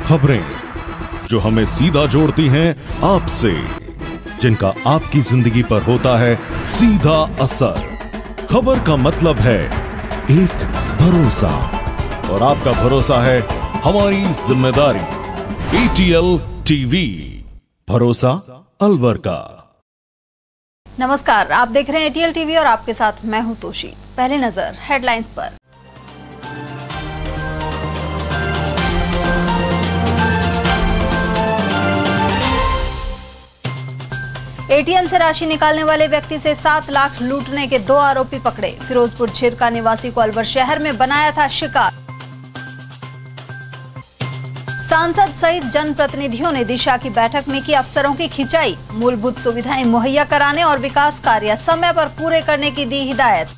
खबरें जो हमें सीधा जोड़ती हैं आपसे, जिनका आपकी जिंदगी पर होता है सीधा असर। खबर का मतलब है एक भरोसा, और आपका भरोसा है हमारी जिम्मेदारी। ATL TV, भरोसा अलवर का। नमस्कार, आप देख रहे हैं ATL TV और आपके साथ मैं हूं तोशी। पहले नजर हेडलाइंस पर। ATM से राशि निकालने वाले व्यक्ति से 7 लाख लूटने के 2 आरोपी पकड़े। फिरोजपुर छिरका निवासी को अलवर शहर में बनाया था शिकार। सांसद सहित जनप्रतिनिधियों ने दिशा की बैठक में की अफसरों की खिंचाई। मूलभूत सुविधाएं मुहैया कराने और विकास कार्य समय पर पूरे करने की दी हिदायत।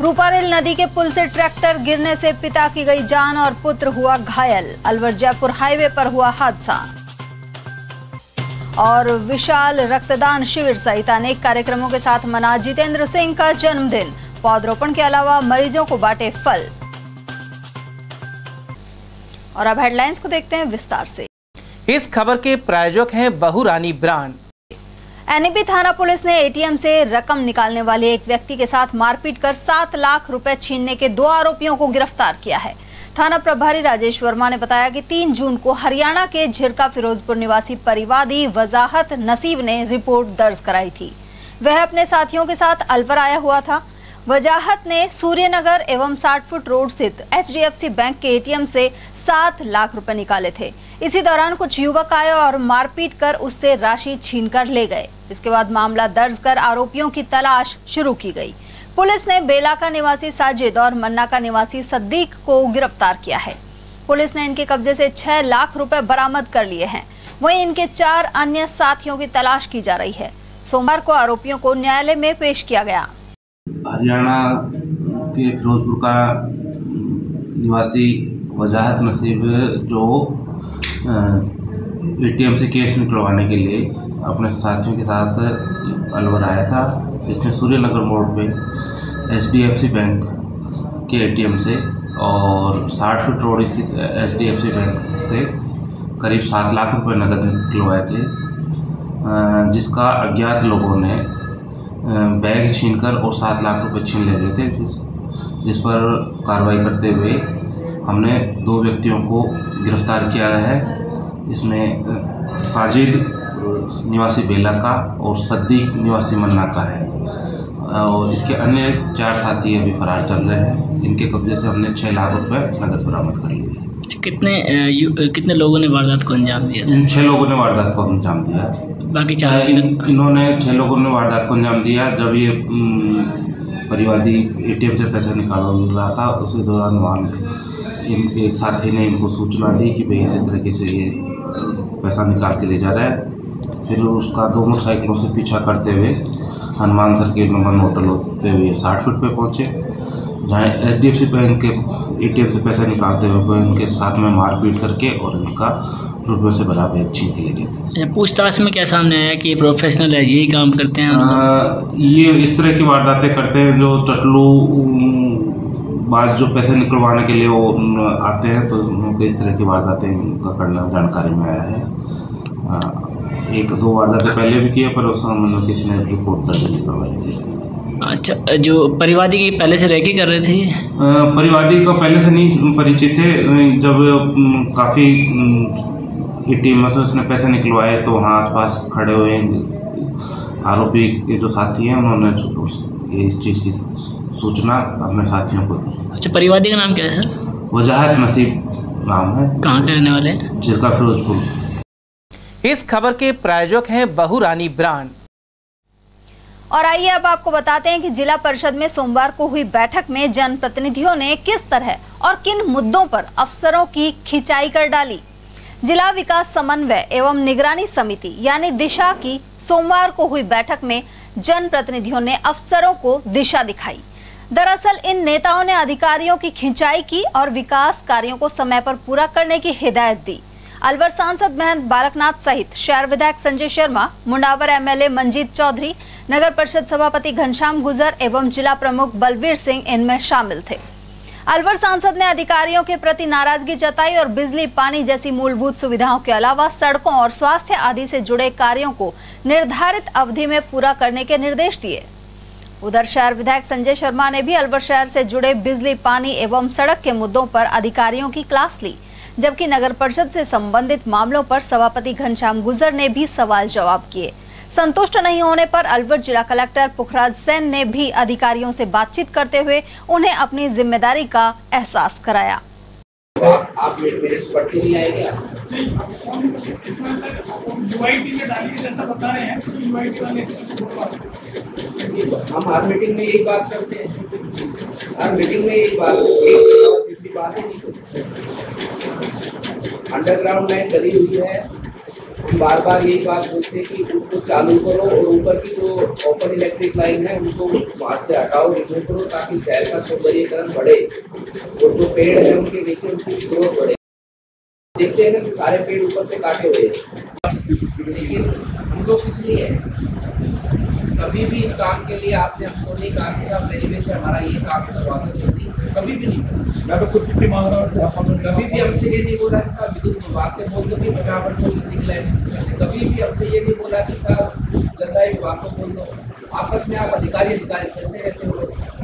रूपारेल नदी के पुल से ट्रैक्टर गिरने से पिता की गई जान और पुत्र हुआ घायल। अलवर जयपुर हाईवे पर हुआ हादसा। और विशाल रक्तदान शिविर सहित अनेक कार्यक्रमों के साथ मना जितेंद्र सिंह का जन्मदिन। पौधरोपण के अलावा मरीजों को बांटे फल। और अब हेडलाइंस को देखते हैं विस्तार से। इस खबर के प्रायोजक हैं बहुरानी ब्रांड। NEP थाना पुलिस ने ATM से रकम निकालने वाले एक व्यक्ति के साथ मारपीट कर 7 लाख रुपए छीनने के 2 आरोपियों को गिरफ्तार किया है। थाना प्रभारी राजेश वर्मा ने बताया कि 3 जून को हरियाणा के झिरका फिरोजपुर निवासी परिवादी वजाहत नसीब ने रिपोर्ट दर्ज कराई थी। वह अपने साथियों के साथ अलवर आया हुआ था। वजाहत ने सूर्यनगर एवं 60 फुट रोड स्थित HDFC बैंक के ATM से 7 लाख रुपए निकाले थे। इसी दौरान कुछ युवक आए और मारपीट कर उससे राशि छीनकर ले गए। इसके बाद मामला दर्ज कर आरोपियों की तलाश शुरू की गई। पुलिस ने बेला का निवासी साजिद और मन्ना का निवासी सद्दीक को गिरफ्तार किया है। पुलिस ने इनके कब्जे से 6 लाख रुपए बरामद कर लिए हैं। वहीं इनके 4 अन्य साथियों की तलाश की जा रही है। सोमवार को आरोपियों को न्यायालय में पेश किया गया। हरियाणा के फिरोजपुर का निवासी वजाहत नसीब जो ATM से कैश निकलवाने के लिए अपने साथियों के साथ अलवर आया था। इसने सूर्यनगर मोड़ पे HDFC बैंक के ATM से और 60 फुट रोड स्थित HDFC बैंक से करीब 7 लाख रुपए नकद निकलवाए थे, जिसका अज्ञात लोगों ने बैग छीनकर और 7 लाख रुपए छीन ले गए थे। जिस पर कार्रवाई करते हुए हमने 2 व्यक्तियों को गिरफ्तार किया है। इसमें साजिद निवासी बेला का और सद्दीक निवासी मन्ना का है, और इसके अन्य 4 साथी अभी फरार चल रहे हैं। इनके कब्जे से हमने 6 लाख रुपए नकद बरामद कर लिए। कितने लोगों ने वारदात को अंजाम दिया था? 6 लोगों ने वारदात को अंजाम दिया। बाकी 4 इन्होंने 6 लोगों ने वारदात को अंजाम दिया। जब ये परिवादी ATM से पैसे निकाल रहा था, उसी दौरान वहाँ इनके एक साथी ने इनको सूचना दी कि भाई इस तरीके से ये पैसा निकाल के ले जा रहा है। फिर उसका 2 मोटरसाइकिलों से पीछा करते हुए हनुमान सर्किल नंबर होटल होते हुए 60 फुट पे पहुँचे, जहाँ HDFC बैंक के ATM से पैसा निकालते हुए उनके साथ में मारपीट करके और इनका रुपयों से भरा बैग छीन के ले गए थे। पूछताछ में क्या सामने आया कि ये प्रोफेशनल है, यही काम करते हैं? ये इस तरह की वारदातें करते हैं जो टटलू बाज जो पैसे निकलवाने के लिए वो आते हैं, तो उनको इस तरह की वारदातें का करना जानकारी में आया है। 1-2 वारदातें पहले भी किए, पर उस समय किसी ने रिपोर्ट दर्ज नहीं करवाई। अच्छा, जो परिवादी की पहले से रैकी कर रहे थे? परिवादी को पहले से नहीं परिचित थे। जब काफ़ी ATM से उसने पैसे निकलवाए तो वहाँ आसपास खड़े हुए आरोपी के जो साथी हैं उन्होंने इस चीज़ की सूचना अपने साथियों को दी। अच्छा, परिवादी का नाम क्या है सर? वजाहत नसीब नाम है। कहाँ के रहने वाले हैं? झिरका फिरोजपुर। इस खबर के प्रायोजक हैं बहुरानी ब्रांड। और आइए अब आपको बताते हैं कि जिला परिषद में सोमवार को हुई बैठक में जनप्रतिनिधियों ने किस तरह और किन मुद्दों पर अफसरों की खिंचाई कर डाली। जिला विकास समन्वय एवं निगरानी समिति यानी दिशा की सोमवार को हुई बैठक में जनप्रतिनिधियों ने अफसरों को दिशा दिखाई। दरअसल इन नेताओं ने अधिकारियों की खिंचाई की और विकास कार्यों को समय पर पूरा करने की हिदायत दी। अलवर सांसद महंत बालकनाथ सहित शहर विधायक संजय शर्मा, मुंडावर MLA मंजीत चौधरी, नगर परिषद सभापति घनश्याम गुजर एवं जिला प्रमुख बलबीर सिंह इनमें शामिल थे। अलवर सांसद ने अधिकारियों के प्रति नाराजगी जताई और बिजली, पानी जैसी मूलभूत सुविधाओं के अलावा सड़कों और स्वास्थ्य आदि से जुड़े कार्यों को निर्धारित अवधि में पूरा करने के निर्देश दिए। उधर शहर विधायक संजय शर्मा ने भी अलवर शहर से जुड़े बिजली, पानी एवं सड़क के मुद्दों पर अधिकारियों की क्लास ली, जबकि नगर परिषद से संबंधित मामलों पर सभापति घनश्याम गुर्जर ने भी सवाल जवाब किए। संतुष्ट नहीं होने पर अलवर जिला कलेक्टर पुखराज सेन ने भी अधिकारियों से बातचीत करते हुए उन्हें अपनी जिम्मेदारी का एहसास कराया। आप मेरे पट्टी नहीं आएगी, जैसा बता रहे हैं हम हर मीटिंग में यही बात करते हैं, हर मीटिंग में यही बात, किसी बात ही नहीं। अंडरग्राउंड लाइन डली हुई है, बार बार यही बात बोलते हैं कि उसको चालू करो और ऊपर की जो ओपन इलेक्ट्रिक लाइन है उनको वहाँ से हटाओ, रिमूव करो, ताकि शहर का सौंदर्यीकरण बढ़े और जो पेड़ है उनके नीचे उनकी ग्रोथ बढ़े। देखते हैं ना कि सारे पेड़ ऊपर से काटे हुए हैं, लेकिन हम लोग किस लिए कभी भी इस काम के लिए आपने हमको नहीं कहा कि साहब रेलवे से हमारा ये काम करवा दो जल्दी, कभी भी नहीं। मैं तो खुद चिट्ठी मांग रहा हूँ, कभी भी हमसे ये नहीं बोला कि साहब विद्युत विभाग के बोल दो कि फटाफट को बिजली लाइन, कभी भी हमसे ये नहीं बोला कि साहब जलदायी विभाग को बोल दो। आपस में आप अधिकारी चलते रहते हो।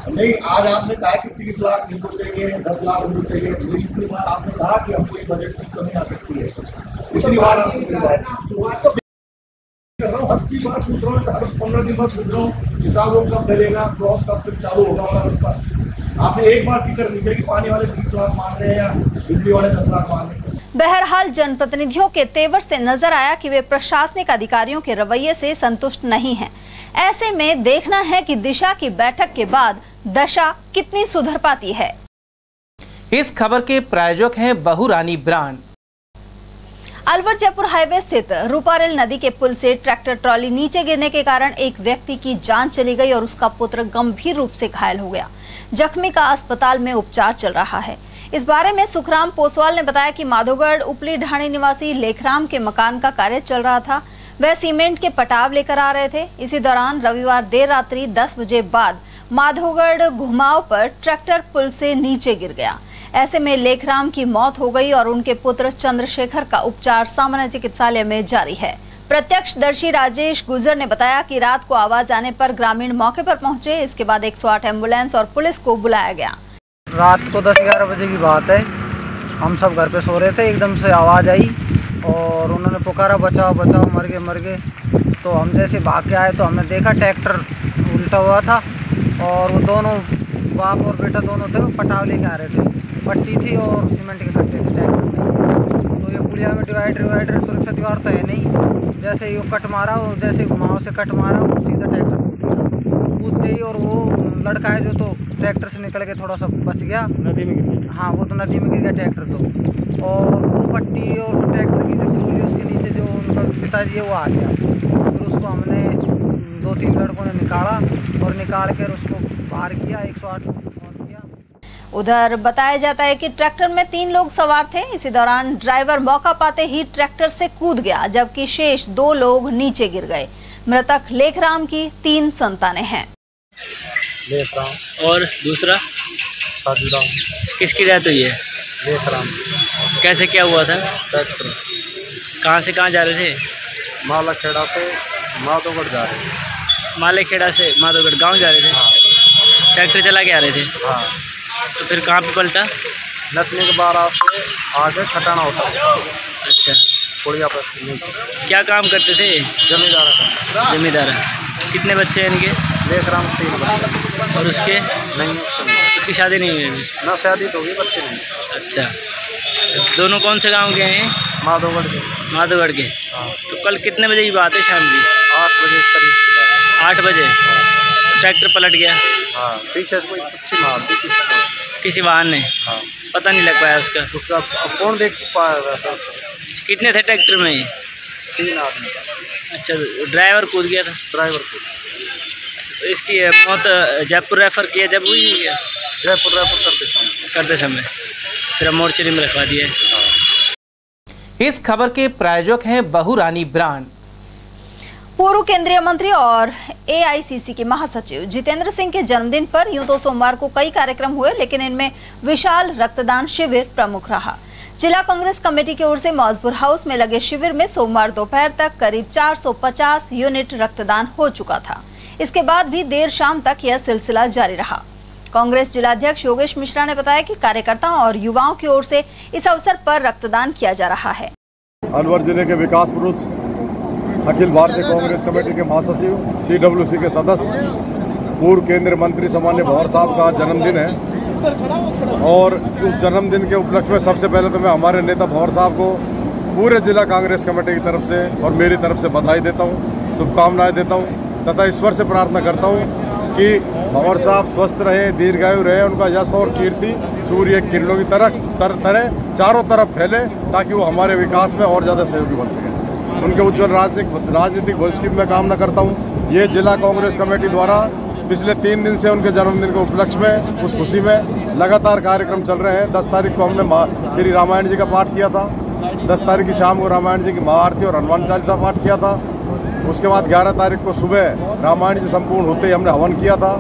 नहीं, आज आपने कहा कि 30 लाख इनको चाहिए, 10 लाख उनको चाहिए, इतनी बार आपने कहा कि हमको एक बजट की कमी आ सकती है, इतनी बार आपको हर की बात पूछ रहा हूँ, हर 15 दिन बाद पूछ रहा हूँ हिसाब वो कब डलेगा, क्रॉस कब तक चालू होगा वाला रास्ता। आपने एक बार फिक्र नहीं किया कि पानी वाले 30 लाख मांग रहे हैं या बिजली वाले 10 लाख मांग रहे हैं। बहरहाल जनप्रतिनिधियों के तेवर से नजर आया कि वे प्रशासनिक अधिकारियों के रवैये से संतुष्ट नहीं हैं। ऐसे में देखना है कि दिशा की बैठक के बाद दशा कितनी सुधर पाती है। इस खबर के प्रायोजक हैं बहुरानी ब्रांड। अलवर जयपुर हाईवे स्थित रूपारेल नदी के पुल से ट्रैक्टर ट्रॉली नीचे गिरने के कारण एक व्यक्ति की जान चली गई और उसका पुत्र गंभीर रूप से घायल हो गया। जख्मी का अस्पताल में उपचार चल रहा है। इस बारे में सुखराम पोसवाल ने बताया कि माधोगढ़ उपली ढाणी निवासी लेखराम के मकान का कार्य चल रहा था। वह सीमेंट के पटाव लेकर आ रहे थे। इसी दौरान रविवार देर रात्रि 10 बजे बाद माधोगढ़ घुमाव पर ट्रैक्टर पुल से नीचे गिर गया। ऐसे में लेखराम की मौत हो गई और उनके पुत्र चंद्रशेखर का उपचार सामान्य चिकित्सालय में जारी है। प्रत्यक्षदर्शी राजेश गुर्जर ने बताया कि रात को आवाज आने पर ग्रामीण मौके पर पहुंचे। इसके बाद 108 एम्बुलेंस और पुलिस को बुलाया गया। रात को 10-11 बजे की बात है, हम सब घर पे सो रहे थे, एकदम से आवाज़ आई और उन्होंने पुकारा बचाओ बचाओ, मर गए। तो हम जैसे भाग के आए तो हमने देखा ट्रैक्टर उल्टा हुआ था और वो दोनों बाप और बेटा दोनों थे, वो पटाव लेके आ रहे थे। पट्टी थी और सीमेंट के कट्टे थे ट्रैक्टर में। तो ये पुलिया में डिवाइडर सुरक्षा दीवार तो है नहीं, जैसे ही वो कट मारा, वो जैसे घुमाव से कट मारा, वो सीधा ट्रैक्टर कूदते ही, और वो लड़का है जो तो ट्रैक्टर से निकल के थोड़ा सा बच गया, नदी में गिर गया। हाँ, वो तो नदी में गिर गया ट्रैक्टर तो, और वो पट्टी और ट्रैक्टर की जो ट्रोली उसके नीचे जो उनका पिताजी है वो आ गया। फिर उसको हमने 2-3 लड़कों ने निकाला और निकाल कर उसको बाहर किया, 108 को फोन किया। उधर बताया जाता है कि ट्रैक्टर में 3 लोग सवार थे। इसी दौरान ड्राइवर मौका पाते ही ट्रैक्टर से कूद गया, जबकि शेष 2 लोग नीचे गिर गए। मृतक लेखराम की 3 संतानें हैं। लेखराम और दूसरा साधुराम। किसकी डेथ हुई है? लेखराम। कैसे क्या हुआ था? ट्रैक्टर कहाँ से कहाँ जा रहे थे? मालाखेड़ा से माधोगढ़ जा रहे थे। मालेखेड़ा से माधोगढ़ गांव जा रहे थे? हाँ। ट्रैक्टर चला के आ रहे थे? हाँ। तो फिर कहाँ पे पलटा? नतनी के 12 से आगे खटाना होता है। अच्छा, पुड़िया पर। क्या काम करते थे? जमींदार का। जमींदार। कितने बच्चे हैं इनके? लेखराम 3 बच्चे। और उसके? नहीं, उसकी शादी नहीं हुई अभी? ना, शादी तो हुई, बच्चे नहीं। अच्छा, दोनों कौन से गांव के हैं? माधोगढ़ के। माधोगढ़ के। हाँ। तो कल कितने बजे की बात है? शाम की 8 बजे करीब की बात। 8 बजे? हाँ। ट्रैक्टर पलट गया? हाँ, पीछे से कोई अच्छी मार दी किसी वाहन ने? हाँ। पता नहीं लग पाया उसका? अब कौन देख पाया? कितने थे ट्रैक्टर में? 3 आदमी। अच्छा, ड्राइवर कूद गया था? ड्राइवर को। अच्छा, तो इसकी मौत जयपुर रेफर किया जब हुई? जयपुर रेफर करते समय फिर मोर्चरी में रखवा दिया है। इस खबर के प्रायोजक हैं बहुरानी ब्रांड। पूर्व केंद्रीय मंत्री और एआईसीसी के महासचिव जितेंद्र सिंह के जन्मदिन पर यूं तो सोमवार को कई कार्यक्रम हुए, लेकिन इनमें विशाल रक्तदान शिविर प्रमुख रहा। जिला कांग्रेस कमेटी की ओर से मौजपुर हाउस में लगे शिविर में सोमवार दोपहर तक करीब 450 यूनिट रक्तदान हो चुका था। इसके बाद भी देर शाम तक यह सिलसिला जारी रहा। कांग्रेस जिलाध्यक्ष योगेश मिश्रा ने बताया कि कार्यकर्ताओं और युवाओं की ओर से इस अवसर पर रक्तदान किया जा रहा है। अलवर जिले के विकास पुरुष, अखिल भारतीय कांग्रेस कमेटी के महासचिव, CWC के सदस्य, पूर्व केंद्रीय मंत्री सामान्य भंवर साहब का जन्मदिन है और उस जन्मदिन के उपलक्ष्य में सबसे पहले तो मैं हमारे नेता भंवर साहब को पूरे जिला कांग्रेस कमेटी की तरफ से और मेरी तरफ से बधाई देता हूँ, शुभकामनाएं देता हूँ तथा ईश्वर से प्रार्थना करता हूँ कि भंवर साहब स्वस्थ रहे, दीर्घायु रहे, उनका यश और कीर्ति सूर्य किरणों की तरह चारों तरफ फैले ताकि वो हमारे विकास में और ज़्यादा सहयोगी बन सके। उनके उज्जवल राजनीतिक भविष्य की मैं कामना करता हूँ। ये जिला कांग्रेस कमेटी द्वारा पिछले 3 दिन से उनके जन्मदिन के उपलक्ष्य में, उस खुशी में लगातार कार्यक्रम चल रहे हैं। 10 तारीख को हमने श्री रामायण जी का पाठ किया था, 10 तारीख की शाम को रामायण जी की महाआरती और हनुमान चालीसा पाठ किया था। उसके बाद 11 तारीख को सुबह रामायण जी संपूर्ण होते ही हमने हवन किया था।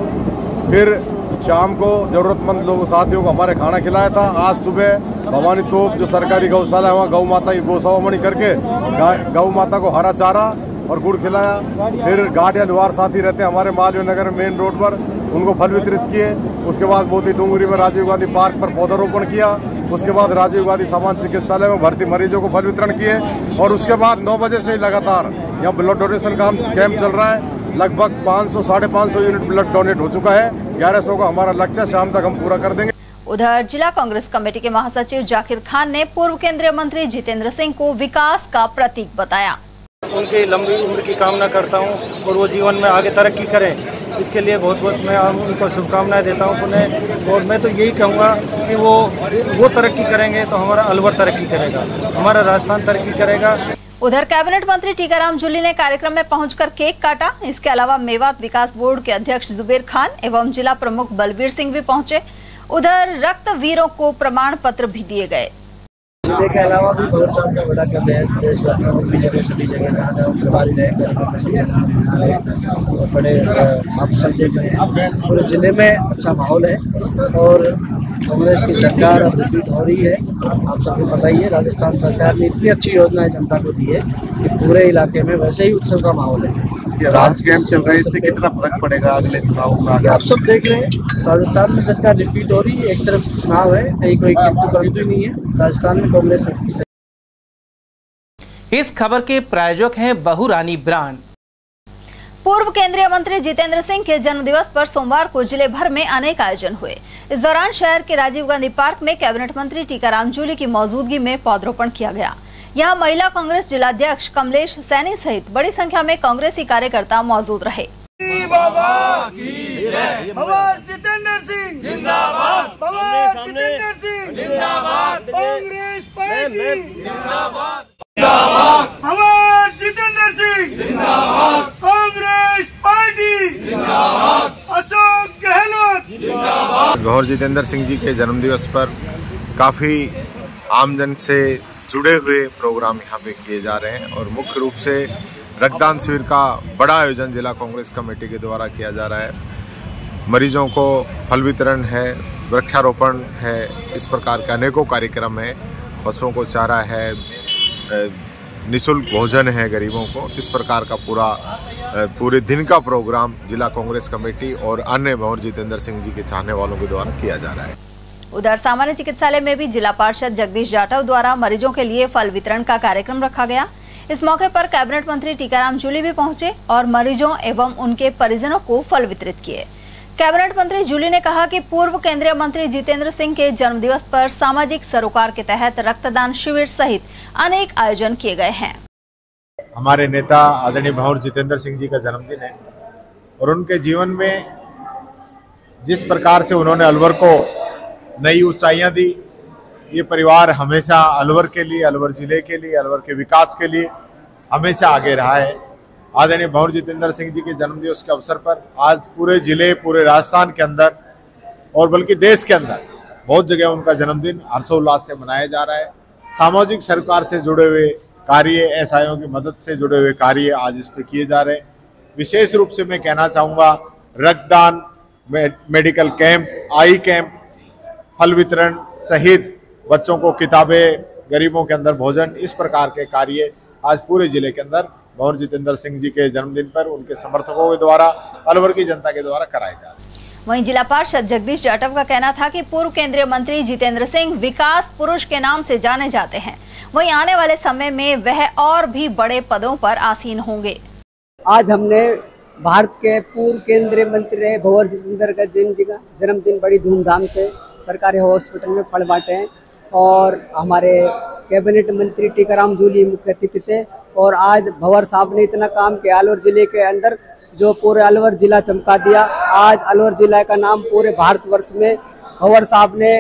फिर शाम को ज़रूरतमंद लोगों साथियों को हमारे खाना खिलाया था। आज सुबह भवानी तोप जो सरकारी गौशाला है वहाँ गौ माता की गौसवामणी करके गौ माता को हरा चारा और गुड़ खिलाया। फिर गाड़िया लुहार साथी रहते हैं हमारे मालवीय नगर मेन रोड पर, उनको फल वितरित किए। उसके बाद मोती डूंगरी में राजीव गांधी पार्क पर पौधारोपण किया। उसके बाद राजीव गांधी सामान्य चिकित्सालय में भर्ती मरीजों को फल वितरण किए और उसके बाद 9 बजे से ही लगातार यहाँ ब्लड डोनेशन का कैंप चल रहा है। लगभग 500-550 यूनिट ब्लड डोनेट हो चुका है। 1100 का हमारा लक्ष्य शाम तक हम पूरा कर देंगे। उधर जिला कांग्रेस कमेटी के महासचिव जाकिर खान ने पूर्व केंद्रीय मंत्री जितेंद्र सिंह को विकास का प्रतीक बताया। उनकी लंबी उम्र की कामना करता हूं और वो जीवन में आगे तरक्की करें, इसके लिए बहुत बहुत मैं उनको शुभकामनाएं देता हूं पुनः। और मैं तो यही कहूँगा कि वो तरक्की करेंगे तो हमारा अलवर तरक्की करेगा, हमारा राजस्थान तरक्की करेगा। उधर कैबिनेट मंत्री टीकाराम जूली ने कार्यक्रम में पहुंचकर केक काटा। इसके अलावा मेवात विकास बोर्ड के अध्यक्ष जुबेर खान एवं जिला प्रमुख बलबीर सिंह भी पहुंचे। उधर रक्तवीरों को प्रमाण पत्र भी दिए गए। जिले के अलावा भी बहुत सारे का बड़ा कर देश भर में भी जगह सभी जगह जहाँ जहाँ बीमारी रहे बड़े आप सब देख रहे हैं पूरे जिले में अच्छा माहौल है और कांग्रेस की सरकार अब रिपीट हो रही है। आप सबको पता ही है राजस्थान सरकार ने इतनी अच्छी योजनाएं जनता को दी है कि पूरे इलाके में वैसे ही उत्सव का माहौल है। राज कैंप चल रहा है, इससे कितना फर्क पड़ेगा अगले चुनाव में? आप सब देख रहे हैं राजस्थान में सरकार रिपीट हो रही है। एक तरफ चुनाव है, कहीं कोई किंतु नहीं है। राजस्थान में कांग्रेस सरकार। इस खबर के प्रायोजक हैं बहुरानी ब्रांड। पूर्व केंद्रीय मंत्री जितेंद्र सिंह के जन्मदिवस पर सोमवार को जिले भर में अनेक आयोजन हुए। इस दौरान शहर के राजीव गांधी पार्क में कैबिनेट मंत्री टीकाराम जूली की मौजूदगी में पौधरोपण किया गया। यहां महिला कांग्रेस जिलाध्यक्ष कमलेश सैनी सहित बड़ी संख्या में कांग्रेसी कार्यकर्ता मौजूद रहे। जितेंद्र सिंह जिंदाबाद, जितेंद्र सिंह जिंदाबाद, कांग्रेस पार्टी जिंदाबाद, जितेंद्र सिंह जिंदाबाद, कांग्रेस पार्टी जिंदाबाद, अशोक गहलोत जिंदाबाद। गौर जितेंद्र सिंह जी के जन्मदिवस पर काफी आमजन से जुड़े हुए प्रोग्राम यहाँ पे किए जा रहे हैं और मुख्य रूप से रक्तदान शिविर का बड़ा आयोजन जिला कांग्रेस कमेटी के द्वारा किया जा रहा है। मरीजों को फल वितरण है, वृक्षारोपण है, इस प्रकार के अनेकों कार्यक्रम हैं। पशुओं को चारा है, निःशुल्क भोजन है गरीबों को। इस प्रकार का पूरे दिन का प्रोग्राम जिला कांग्रेस कमेटी और अन्य भंवर जितेंद्र सिंह जी के चाहने वालों के द्वारा किया जा रहा है। उधर सामान्य चिकित्सालय में भी जिला पार्षद जगदीश जाटव द्वारा मरीजों के लिए फल वितरण का कार्यक्रम रखा गया। इस मौके पर कैबिनेट मंत्री टीकाराम जूली भी पहुंचे और मरीजों एवं उनके परिजनों को फल वितरित किए। कैबिनेट मंत्री जूली ने कहा कि पूर्व केंद्रीय मंत्री जितेंद्र सिंह के जन्मदिवस पर सामाजिक सरोकार के तहत रक्तदान शिविर सहित अनेक आयोजन किए गए हैं। हमारे नेता आदरणीय भंवर जितेंद्र सिंह जी का जन्मदिन है और उनके जीवन में जिस प्रकार से उन्होंने अलवर को नई ऊंचाइयां दी, ये परिवार हमेशा अलवर के लिए, अलवर जिले के लिए, अलवर के विकास के लिए हमेशा आगे रहा है। आदरणीय भंवर जितेंद्र सिंह जी के जन्मदिवस के अवसर पर आज पूरे जिले, पूरे राजस्थान के अंदर और बल्कि देश के अंदर बहुत जगह उनका जन्मदिन हर्षोल्लास से मनाया जा रहा है। सामाजिक सरोकार से जुड़े हुए कार्य, एसआईओ की मदद से जुड़े हुए कार्य आज इस पे किए जा रहे हैं। विशेष रूप से मैं कहना चाहूँगा, रक्तदान, मेडिकल कैंप, आई कैंप, फल वितरण सहित बच्चों को किताबें, गरीबों के अंदर भोजन, इस प्रकार के कार्य आज पूरे जिले के अंदर भंवर जितेंद्र सिंह जी के जन्मदिन पर उनके समर्थकों के द्वारा, अलवर की जनता के द्वारा कराए जा रहे हैं। वहीं जिला पार्षद जगदीश जाटव का कहना था कि पूर्व केंद्रीय मंत्री जितेंद्र सिंह विकास पुरुष के नाम से जाने जाते हैं। वहीं आने वाले समय में वह और भी बड़े पदों पर आसीन होंगे। आज हमने भारत के पूर्व केंद्रीय मंत्री रहे भंवर जितेंद्र सिंह जी का जन्मदिन बड़ी धूमधाम से सरकारी हॉस्पिटल में फल बांटे हैं और हमारे कैबिनेट मंत्री टीकाराम जूली मुख्य अतिथि थे। और आज भंवर साहब ने इतना काम किया अलवर जिले के अंदर, जो पूरे अलवर जिला चमका दिया। आज अलवर जिला का नाम पूरे भारतवर्ष में भंवर साहब ने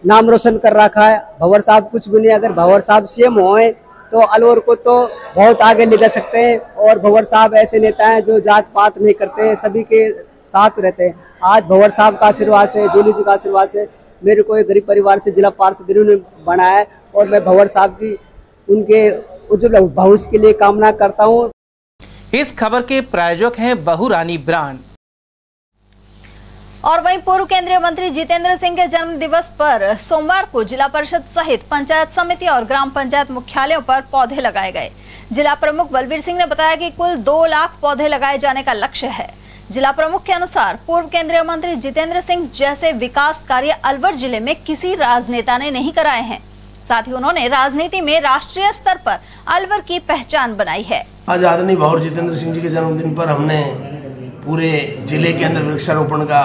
नाम रोशन कर रखा है। भंवर साहब कुछ भी नहीं, अगर भंवर साहब सीएम होए तो अलवर को तो बहुत आगे ले जा सकते हैं। और भंवर साहब ऐसे नेता हैं जो जात पात नहीं करते हैं, सभी के साथ रहते हैं। आज भंवर साहब का आशीर्वाद से, जूली जी का आशीर्वाद से मेरे को एक गरीब परिवार से जिला पार्षद ने बनाया है और मैं भंवर साहब की उनके उज्जवल भविष्य के लिए कामना करता हूँ। इस खबर के प्रायोजक हैं बहुरानी ब्रांड। और वहीं पूर्व केंद्रीय मंत्री जितेंद्र सिंह के जन्म दिवस पर सोमवार को जिला परिषद सहित पंचायत समिति और ग्राम पंचायत मुख्यालयों पर पौधे लगाए गए। जिला प्रमुख बलबीर सिंह ने बताया कि कुल 2 लाख पौधे लगाए जाने का लक्ष्य है। जिला प्रमुख के अनुसार पूर्व केंद्रीय मंत्री जितेंद्र सिंह जैसे विकास कार्य अलवर जिले में किसी राजनेता ने नहीं कराए हैं। साथ ही उन्होंने राजनीति में राष्ट्रीय स्तर पर अलवर की पहचान बनाई है। आज आदरणीय भंवर जितेंद्र सिंह जी के जन्मदिन पर हमने पूरे जिले के अंदर वृक्षारोपण का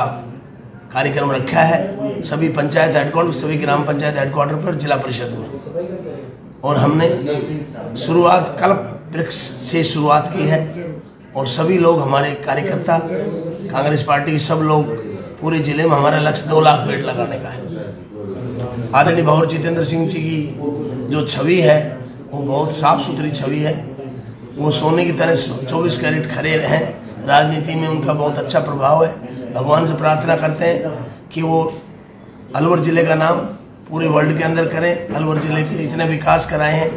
कार्यक्रम रखा है। सभी पंचायत हेडक्वार्टर, सभी ग्राम पंचायत हेडक्वार्टर पर, जिला परिषद में। और हमने शुरुआत कल्प वृक्ष से शुरुआत की है और सभी लोग, हमारे कार्यकर्ता, कांग्रेस पार्टी के सब लोग, पूरे जिले में हमारा लक्ष्य 2 लाख पेड़ लगाने का है। आदरणीय भंवर जितेंद्र सिंह जी की जो छवि है वो बहुत साफ सुथरी छवि है। वो सोने की तरह 24 कैरेट खरे हैं। राजनीति में उनका बहुत अच्छा प्रभाव है। भगवान से प्रार्थना करते हैं कि वो अलवर जिले का नाम पूरे वर्ल्ड के अंदर करें। अलवर जिले के इतने विकास कराए हैं।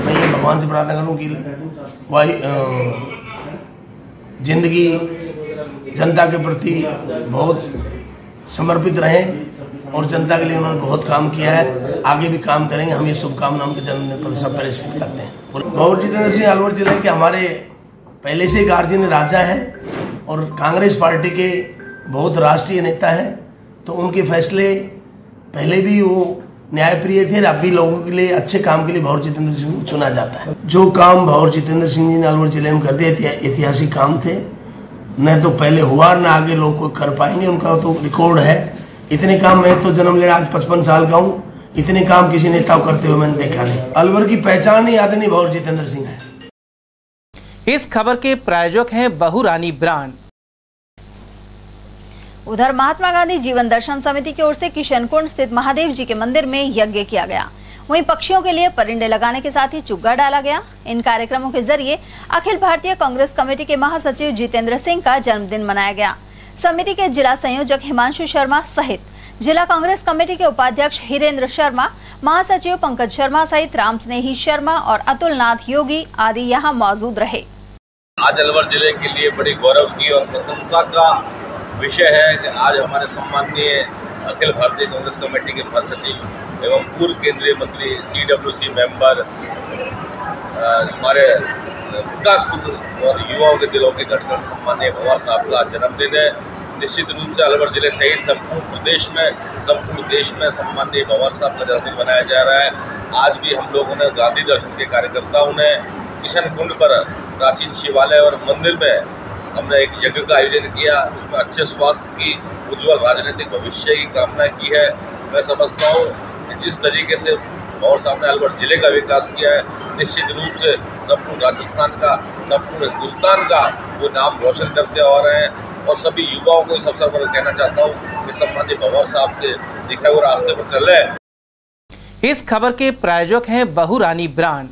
मैं ये भगवान से प्रार्थना करूं कि जिंदगी जनता के प्रति बहुत समर्पित रहें और जनता के लिए उन्होंने बहुत काम किया है, आगे भी काम करेंगे। हम ये शुभकामना उनके जन्मदिन पर सब प्रेषित करते हैं। भंवर जितेंद्र सिंह अलवर जिले के हमारे पहले से गार्जियन राजा हैं और कांग्रेस पार्टी के बहुत राष्ट्रीय नेता हैं, तो उनके फैसले पहले भी वो न्यायप्रिय थे। अब भी लोगों के लिए, अच्छे काम के लिए भंवर जितेंद्र सिंह को चुना जाता है। जो काम भंवर जितेंद्र सिंह जी ने अलवर जिले में कर दिए ऐतिहासिक काम थे, न तो पहले हुआ न आगे लोग को कर पाएंगे। उनका तो रिकॉर्ड है। इतने काम, मैं तो जन्म लेना आज 55 साल का हूँ, इतने काम किसी नेता को करते हुए मैंने देखा नहीं। अलवर की पहचान ही आदरणीय भंवर जितेंद्र सिंह है। इस खबर के प्रायोजक हैं बहुरानी ब्रांड। उधर महात्मा गांधी जीवन दर्शन समिति की ओर से किशनकुंड स्थित महादेव जी के मंदिर में यज्ञ किया गया। वहीं पक्षियों के लिए परिंदे लगाने के साथ ही चुग्गा डाला गया। इन कार्यक्रमों के जरिए अखिल भारतीय कांग्रेस कमेटी के महासचिव जितेंद्र सिंह का जन्मदिन मनाया गया। समिति के जिला संयोजक हिमांशु शर्मा सहित जिला कांग्रेस कमेटी के उपाध्यक्ष हिरेंद्र शर्मा, महासचिव पंकज शर्मा सहित राम स्नेही शर्मा और अतुल नाथ योगी आदि यहाँ मौजूद रहे। आज अलवर जिले के लिए बड़ी गौरव की और प्रसन्नता का विषय है कि आज हमारे सम्माननीय अखिल भारतीय कांग्रेस कमेटी के महासचिव एवं पूर्व केंद्रीय मंत्री CWC मेंबर, हमारे विकास पुरुष और युवाओं के दिलों की धड़कन सम्माननीय भंवर साहब का जन्मदिन है। निश्चित रूप से अलवर जिले सहित संपूर्ण देश में सम्माननीय भंवर साहब का जन्मदिन मनाया जा रहा है। आज भी हम लोगों ने गांधी दर्शन के कार्यकर्ताओं ने किशनकुंड पर प्राचीन शिवालय और मंदिर में हमने एक यज्ञ का आयोजन किया। उसमें अच्छे स्वास्थ्य की, उज्जवल राजनीतिक भविष्य की कामना की है। मैं समझता हूँ कि जिस तरीके से भंवर साहब ने अलवर जिले का विकास किया है, निश्चित रूप से संपूर्ण राजस्थान का, संपूर्ण हिंदुस्तान का वो नाम रोशन करते आ रहे हैं। और सभी युवाओं को इस अवसर पर कहना चाहता हूँ कि सम्माननीय भंवर साहब के दिखाए हुए रास्ते पर चल रहे हैं। इस खबर के प्रायोजक हैं बहुरानी ब्रांड।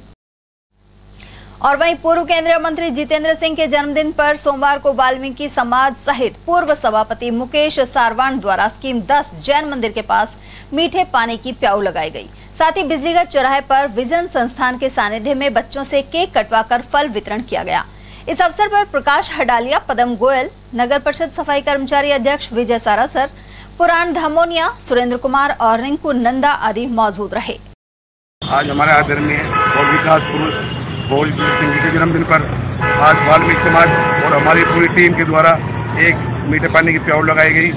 और वहीं पूर्व केंद्रीय मंत्री जितेंद्र सिंह के जन्मदिन पर सोमवार को वाल्मीकि समाज सहित पूर्व सभापति मुकेश सारवान द्वारा स्कीम 10 जैन मंदिर के पास मीठे पानी की प्याऊ लगाई गई। साथ ही बिजलीगढ़ चौराहे पर विजन संस्थान के सानिध्य में बच्चों से केक कटवाकर फल वितरण किया गया। इस अवसर पर प्रकाश हडालिया, पदम गोयल, नगर परिषद सफाई कर्मचारी अध्यक्ष विजय सारासर, पुराण धामोनिया, सुरेंद्र कुमार और रिंकू नंदा आदि मौजूद रहे। आज हमारे आदरणीय और विकास पुरुष भोजपुर सिंह जी के जन्मदिन पर आज वाल्मीकि समाज और हमारी पूरी टीम के द्वारा एक मीठे पानी की प्याऊ लगाई गई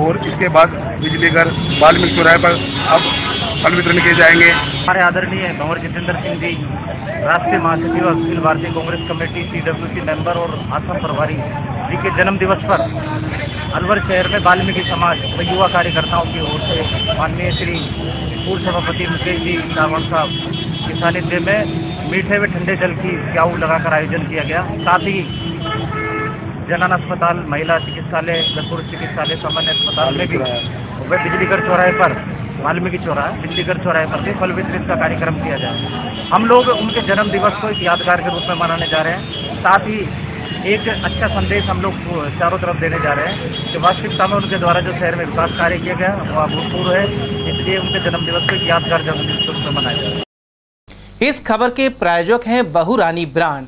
और इसके बाद बिजलीघर वाल्मीकि चौराहे पर अब फल वितरण किए जाएंगे। हमारे आदरणीय भंवर जितेंद्र सिंह जी, राष्ट्रीय महासचिव Akhil Bharatiya Congress committee CWC member और असम प्रभारी जी के जन्म दिवस पर अलवर शहर में वाल्मीकि समाज व युवा कार्यकर्ताओं की ओर से माननीय श्री पूर्व सभापति मुकेश जी रावण साहब के सानिध्य में मीठे व ठंडे जल की प्याऊ लगाकर आयोजन किया गया। साथ ही जनन अस्पताल, महिला चिकित्सालय, पुरुष चिकित्सालय, सामान्य अस्पताल में भी वह बिजलीगढ़ चौराहे पर, वाल्मीकि चौराहे, बिजलीगढ़ चौराहे पर भी फल वितरण का कार्यक्रम किया जाए। हम लोग उनके जन्म दिवस को एक यादगार के रूप में मनाने जा रहे हैं। साथ ही एक अच्छा संदेश हम लोग चारों तरफ देने जा रहे हैं कि वास्तविकता में उनके द्वारा जो शहर में विकास कार्य किया गया वो अभूतपूर्व है, इसलिए उनके जन्म दिवस को एक यादगार जन्मदिन के रूप में मनाया जा रहा है। इस खबर के प्रायोजक हैं बहुरानी ब्रांड।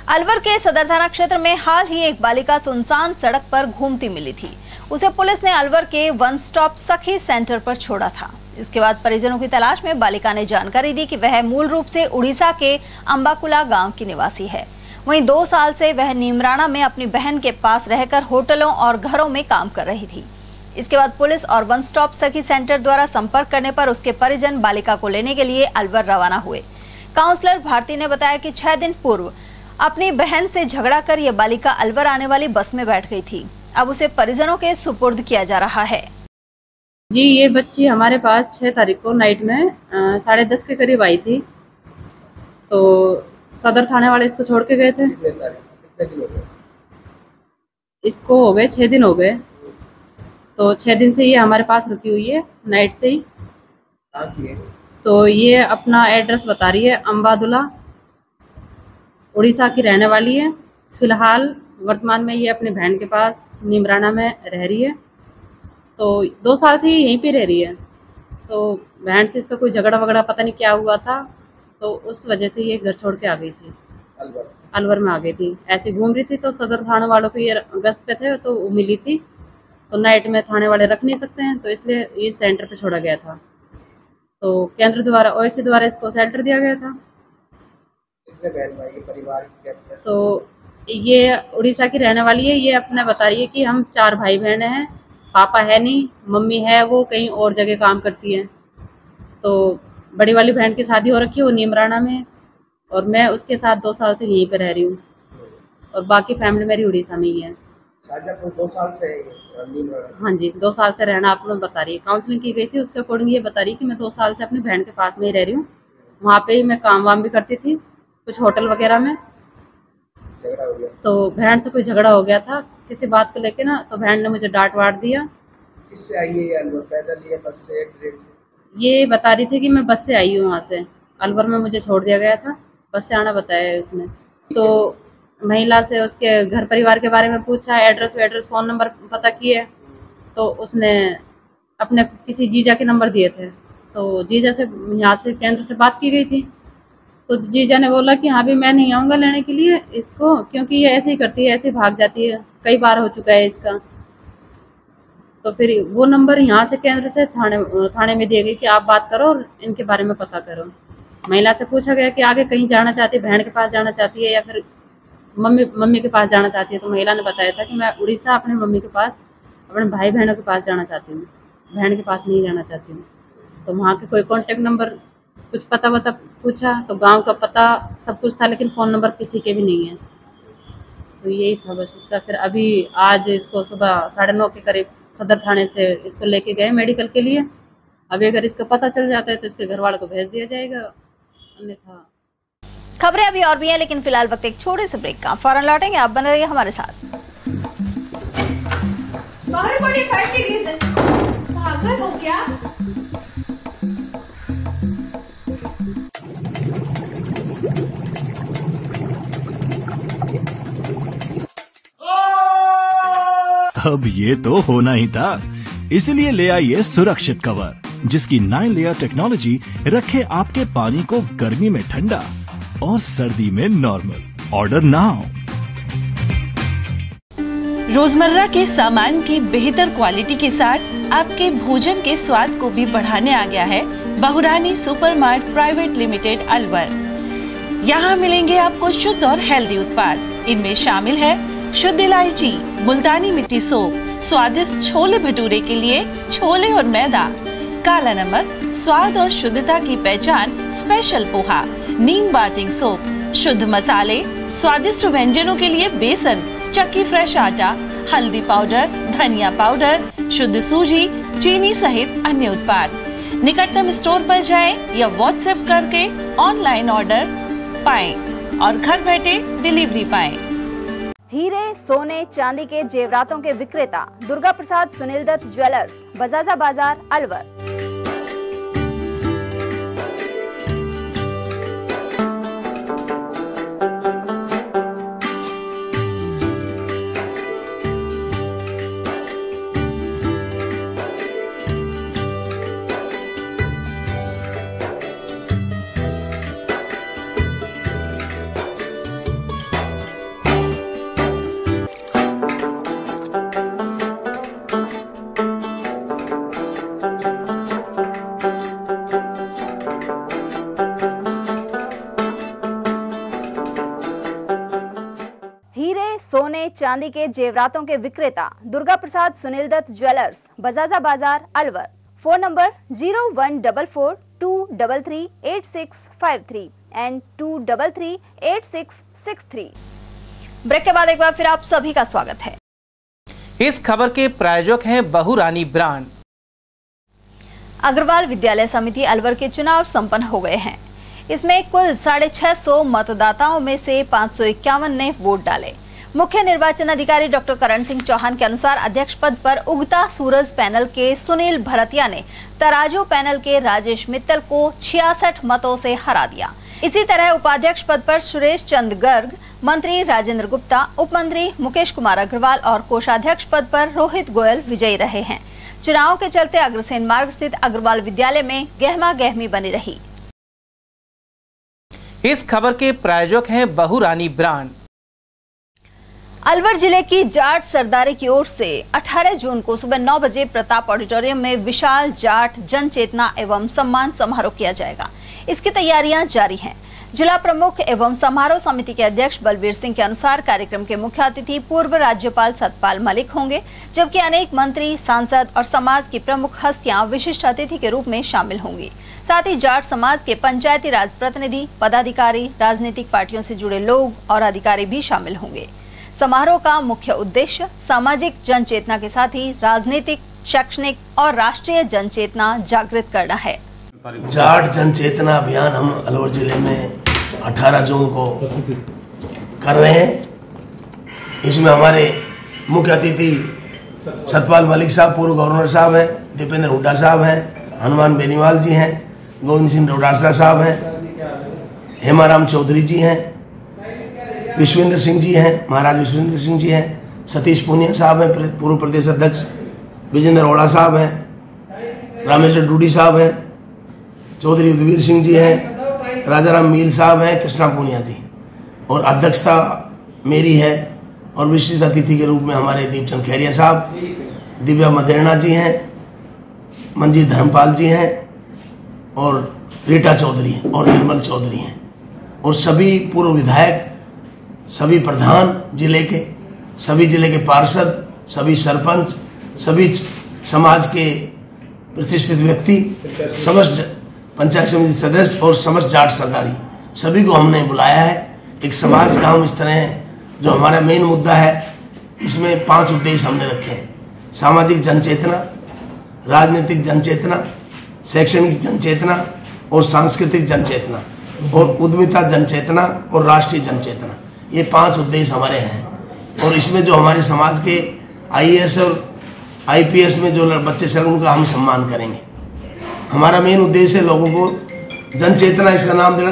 अलवर के सदर थाना क्षेत्र में हाल ही एक बालिका सुनसान सड़क पर घूमती मिली थी। उसे पुलिस ने अलवर के वन स्टॉप सखी सेंटर पर छोड़ा था। इसके बाद परिजनों की तलाश में बालिका ने जानकारी दी कि वह मूल रूप से उड़ीसा के अंबाकुला गांव की निवासी है। वहीं 2 साल से वह नीमराणा में अपनी बहन के पास रहकर होटलों और घरों में काम कर रही थी। इसके बाद पुलिस और वन स्टॉप सखी सेंटर द्वारा संपर्क करने पर उसके परिजन बालिका को लेने के लिए अलवर रवाना हुए। काउंसलर भारती ने बताया कि 6 दिन पूर्व अपनी बहन से झगड़ा कर यह बालिका अलवर आने वाली बस में बैठ गई थी। अब उसे परिजनों के सुपुर्द किया जा रहा है। जी, ये बच्ची हमारे पास 6 तारीख को नाइट में 10:30 के करीब आई थी। तो सदर थाने वाले इसको छोड़ के गए थे। इसको हो गए 6 दिन हो गए। तो 6 दिन से ये हमारे पास रुकी हुई है, नाइट से ही। तो ये अपना एड्रेस बता रही है, अंबादुला, उड़ीसा की रहने वाली है। फिलहाल वर्तमान में ये अपने बहन के पास नीमराणा में रह रही है। तो 2 साल से यहीं पे रह रही है। तो बहन से इसका कोई झगड़ा वगड़ा पता नहीं क्या हुआ था, तो उस वजह से ये घर छोड़ के आ गई थी, अलवर में आ गई थी। ऐसे घूम रही थी तो सदर थाने वालों को ये गश्त पे थे तो वो मिली थी। तो नाइट में थाने वाले रख नहीं सकते हैं, तो इसलिए ये सेंटर पे छोड़ा गया था। तो केंद्र द्वारा, OSC द्वारा इसको सेंटर दिया गया था। तो ये उड़ीसा की रहने वाली है। ये अपना बता रही है कि हम 4 भाई बहनें हैं, पापा है नहीं, मम्मी है वो कहीं और जगह काम करती है। तो बड़ी वाली बहन की शादी हो रखी है, वो नीमराणा में, और मैं उसके साथ 2 साल से यहीं पे रह रही हूँ, और बाकी फैमिली मेरी उड़ीसा में ही है। 2 साल से? हाँ जी, 2 साल से रहना आप लोग बता रही है। काउंसलिंग की गई थी, उसके अकॉर्डिंग ये बता रही है कि मैं 2 साल से अपनी बहन के पास में ही रह रही हूँ। वहाँ पे ही मैं काम वाम भी करती थी, कुछ होटल वगैरह में। झगड़ा हो गया तो बहन से कोई झगड़ा हो गया था किसी बात को लेके ना, तो बहन ने मुझे डांट वाट दिया। किससे आई है अलवर? पैदल या बस से, ट्रेन से? ये बता रही थी कि मैं बस से आई हूँ वहाँ से। अलवर में मुझे छोड़ दिया गया था, बस से आना बताया है उसने। तो महिला से उसके घर परिवार के बारे में पूछा, एड्रेस, फ़ोन नंबर पता किए, तो उसने अपने किसी जीजा के नंबर दिए थे। तो जीजा से यहाँ से केंद्र से बात की गई थी। तो जीजा ने बोला कि हाँ भी मैं नहीं आऊँगा लेने के लिए इसको, क्योंकि ये ऐसे ही करती है, ऐसे ही भाग जाती है, कई बार हो चुका है इसका। तो फिर वो नंबर यहाँ से केंद्र से थाने में दिए गए कि आप बात करो और इनके बारे में पता करो। महिला से पूछा गया कि आगे कहीं जाना चाहती है, बहन के पास जाना चाहती है या फिर मम्मी के पास जाना चाहती है। तो महिला ने बताया था कि मैं उड़ीसा अपने मम्मी के पास, अपने भाई बहनों के पास जाना चाहती हूँ, बहन के पास नहीं जाना चाहती हूँ। तो वहाँ के कोई कॉन्टेक्ट नंबर, कुछ पता पूछा, तो गांव का पता सब कुछ था, लेकिन फ़ोन नंबर किसी के भी नहीं है। तो यही था बस इसका। फिर अभी आज इसको सुबह 9:30 के करीब सदर थाने से इसको लेके गए मेडिकल के लिए। अभी अगर इसका पता चल जाता है तो इसके घर वालों को भेज दिया जाएगा, अन्यथा। खबरें अभी और भी हैं, लेकिन फिलहाल वक्त एक छोटे से ब्रेक का। फौरन लौटेंगे, आप बने रहिए हमारे साथ। बाहर 45 डिग्री से भागा हो क्या? अब ये तो होना ही था, इसलिए ले आइए सुरक्षित कवर। जिसकी 9 लेयर टेक्नोलॉजी रखे आपके पानी को गर्मी में ठंडा और सर्दी में नॉर्मल। Order now. रोजमर्रा के सामान की बेहतर क्वालिटी के साथ आपके भोजन के स्वाद को भी बढ़ाने आ गया है बहुरानी सुपरमार्ट प्राइवेट लिमिटेड अलवर। यहाँ मिलेंगे आपको शुद्ध और हेल्दी उत्पाद। इनमें शामिल है शुद्ध इलायची, मुल्तानी मिट्टी सोप, स्वादिष्ट छोले भटूरे के लिए छोले और मैदा, काला नमक, स्वाद और शुद्धता की पहचान स्पेशल पोहा, नीम बाथिंग सोप, शुद्ध मसाले, स्वादिष्ट व्यंजनों के लिए बेसन, चक्की फ्रेश आटा, हल्दी पाउडर, धनिया पाउडर, शुद्ध सूजी, चीनी सहित अन्य उत्पाद। निकटतम स्टोर पर जाएं या व्हाट्सएप करके ऑनलाइन ऑर्डर पाएं और घर बैठे डिलीवरी पाएं। हीरे, सोने, चांदी के जेवरातों के विक्रेता दुर्गा प्रसाद सुनील दत्त ज्वेलर्स, बजाजा बाजार, अलवर। सोने चांदी के जेवरातों के विक्रेता Durga Prasad Sunil Dutt jewellers, Bajaja Bazaar, Alwar. Phone number 0144233863 and 2338663। Break के बाद एक बार फिर आप सभी का स्वागत है। इस खबर के प्रायोजक हैं बहुरानी ब्रांड। अग्रवाल विद्यालय समिति अलवर के चुनाव संपन्न हो गए हैं। इसमें कुल 650 मतदाताओं में से 551 ने वोट डाले। मुख्य निर्वाचन अधिकारी डॉक्टर करण सिंह चौहान के अनुसार अध्यक्ष पद पर उगता सूरज पैनल के सुनील भरतिया ने तराजू पैनल के राजेश मित्तल को 66 मतों से हरा दिया। इसी तरह उपाध्यक्ष पद पर सुरेश चंद गर्ग, मंत्री राजेंद्र गुप्ता, उप मंत्री मुकेश कुमार अग्रवाल और कोषाध्यक्ष पद पर रोहित गोयल विजयी रहे हैं। चुनाव के चलते अग्रसेन मार्ग स्थित अग्रवाल विद्यालय में गहमा गहमी बनी रही। इस खबर के प्रायोजक हैं बहुरानी ब्रांड। अलवर जिले की जाट सरदारी की ओर से 18 जून को सुबह 9 बजे प्रताप ऑडिटोरियम में विशाल जाट जन चेतना एवं सम्मान समारोह किया जाएगा। इसकी तैयारियां जारी हैं। जिला प्रमुख एवं समारोह समिति के अध्यक्ष बलबीर सिंह के अनुसार कार्यक्रम के मुख्य अतिथि पूर्व राज्यपाल सतपाल मलिक होंगे, जबकि अनेक मंत्री, सांसद और समाज की प्रमुख हस्तियां विशिष्ट अतिथि के रूप में शामिल होंगी। साथ ही जाट समाज के पंचायती राज प्रतिनिधि, पदाधिकारी, राजनीतिक पार्टियों से जुड़े लोग और अधिकारी भी शामिल होंगे। समारोह का मुख्य उद्देश्य सामाजिक जन चेतना के साथ ही राजनीतिक, शैक्षणिक और राष्ट्रीय जन चेतना जागृत करना है। जाट जन चेतना अभियान हम अलवर जिले में 18 जून को कर रहे हैं। इसमें हमारे मुख्य अतिथि सतपाल मलिक साहब पूर्व गवर्नर साहब हैं, दीपेंद्र हुड्डा साहब हैं, हनुमान बेनीवाल जी हैं, गोविंद सिंह डोडासरा साहब हैं, हेमाराम चौधरी जी हैं, विश्वेंद्र सिंह जी हैं, महाराज विश्वेंद्र सिंह जी हैं, सतीश पूनिया साहब हैं, पूर्व प्रदेश अध्यक्ष, विजेंद्र ओड़ा साहब हैं, रामेश्वर डूडी साहब हैं, चौधरी उदवीर सिंह जी हैं, राजाराम मील साहब हैं, कृष्णा पूनिया जी, और अध्यक्षता मेरी है। और विशिष्ट अतिथि के रूप में हमारे दीपचंद खैरिया साहब, दिव्या मदेरणा जी हैं, मंजीत धर्मपाल जी हैं और रीटा चौधरी हैं और निर्मल चौधरी हैं, और सभी पूर्व विधायक, सभी प्रधान जिले के, सभी जिले के पार्षद, सभी सरपंच, सभी समाज के प्रतिष्ठित व्यक्ति, समस्त पंचायत समिति सदस्य और समस्त जाट सरदारी, सभी को हमने बुलाया है। एक समाज का हम इस तरह जो हमारा मेन मुद्दा है, इसमें 5 उद्देश्य हमने रखे हैं: सामाजिक जन चेतना, राजनीतिक जन चेतना, शैक्षणिक जन चेतना और सांस्कृतिक जन चेतना, और उद्यमिता जन चेतना और राष्ट्रीय जन चेतना। ये 5 उद्देश्य हमारे हैं। और इसमें जो हमारे समाज के IAS और IPS में जो बच्चे सर, उनका हम सम्मान करेंगे। हमारा मेन उद्देश्य है लोगों को जन चेतना, इसका नाम देना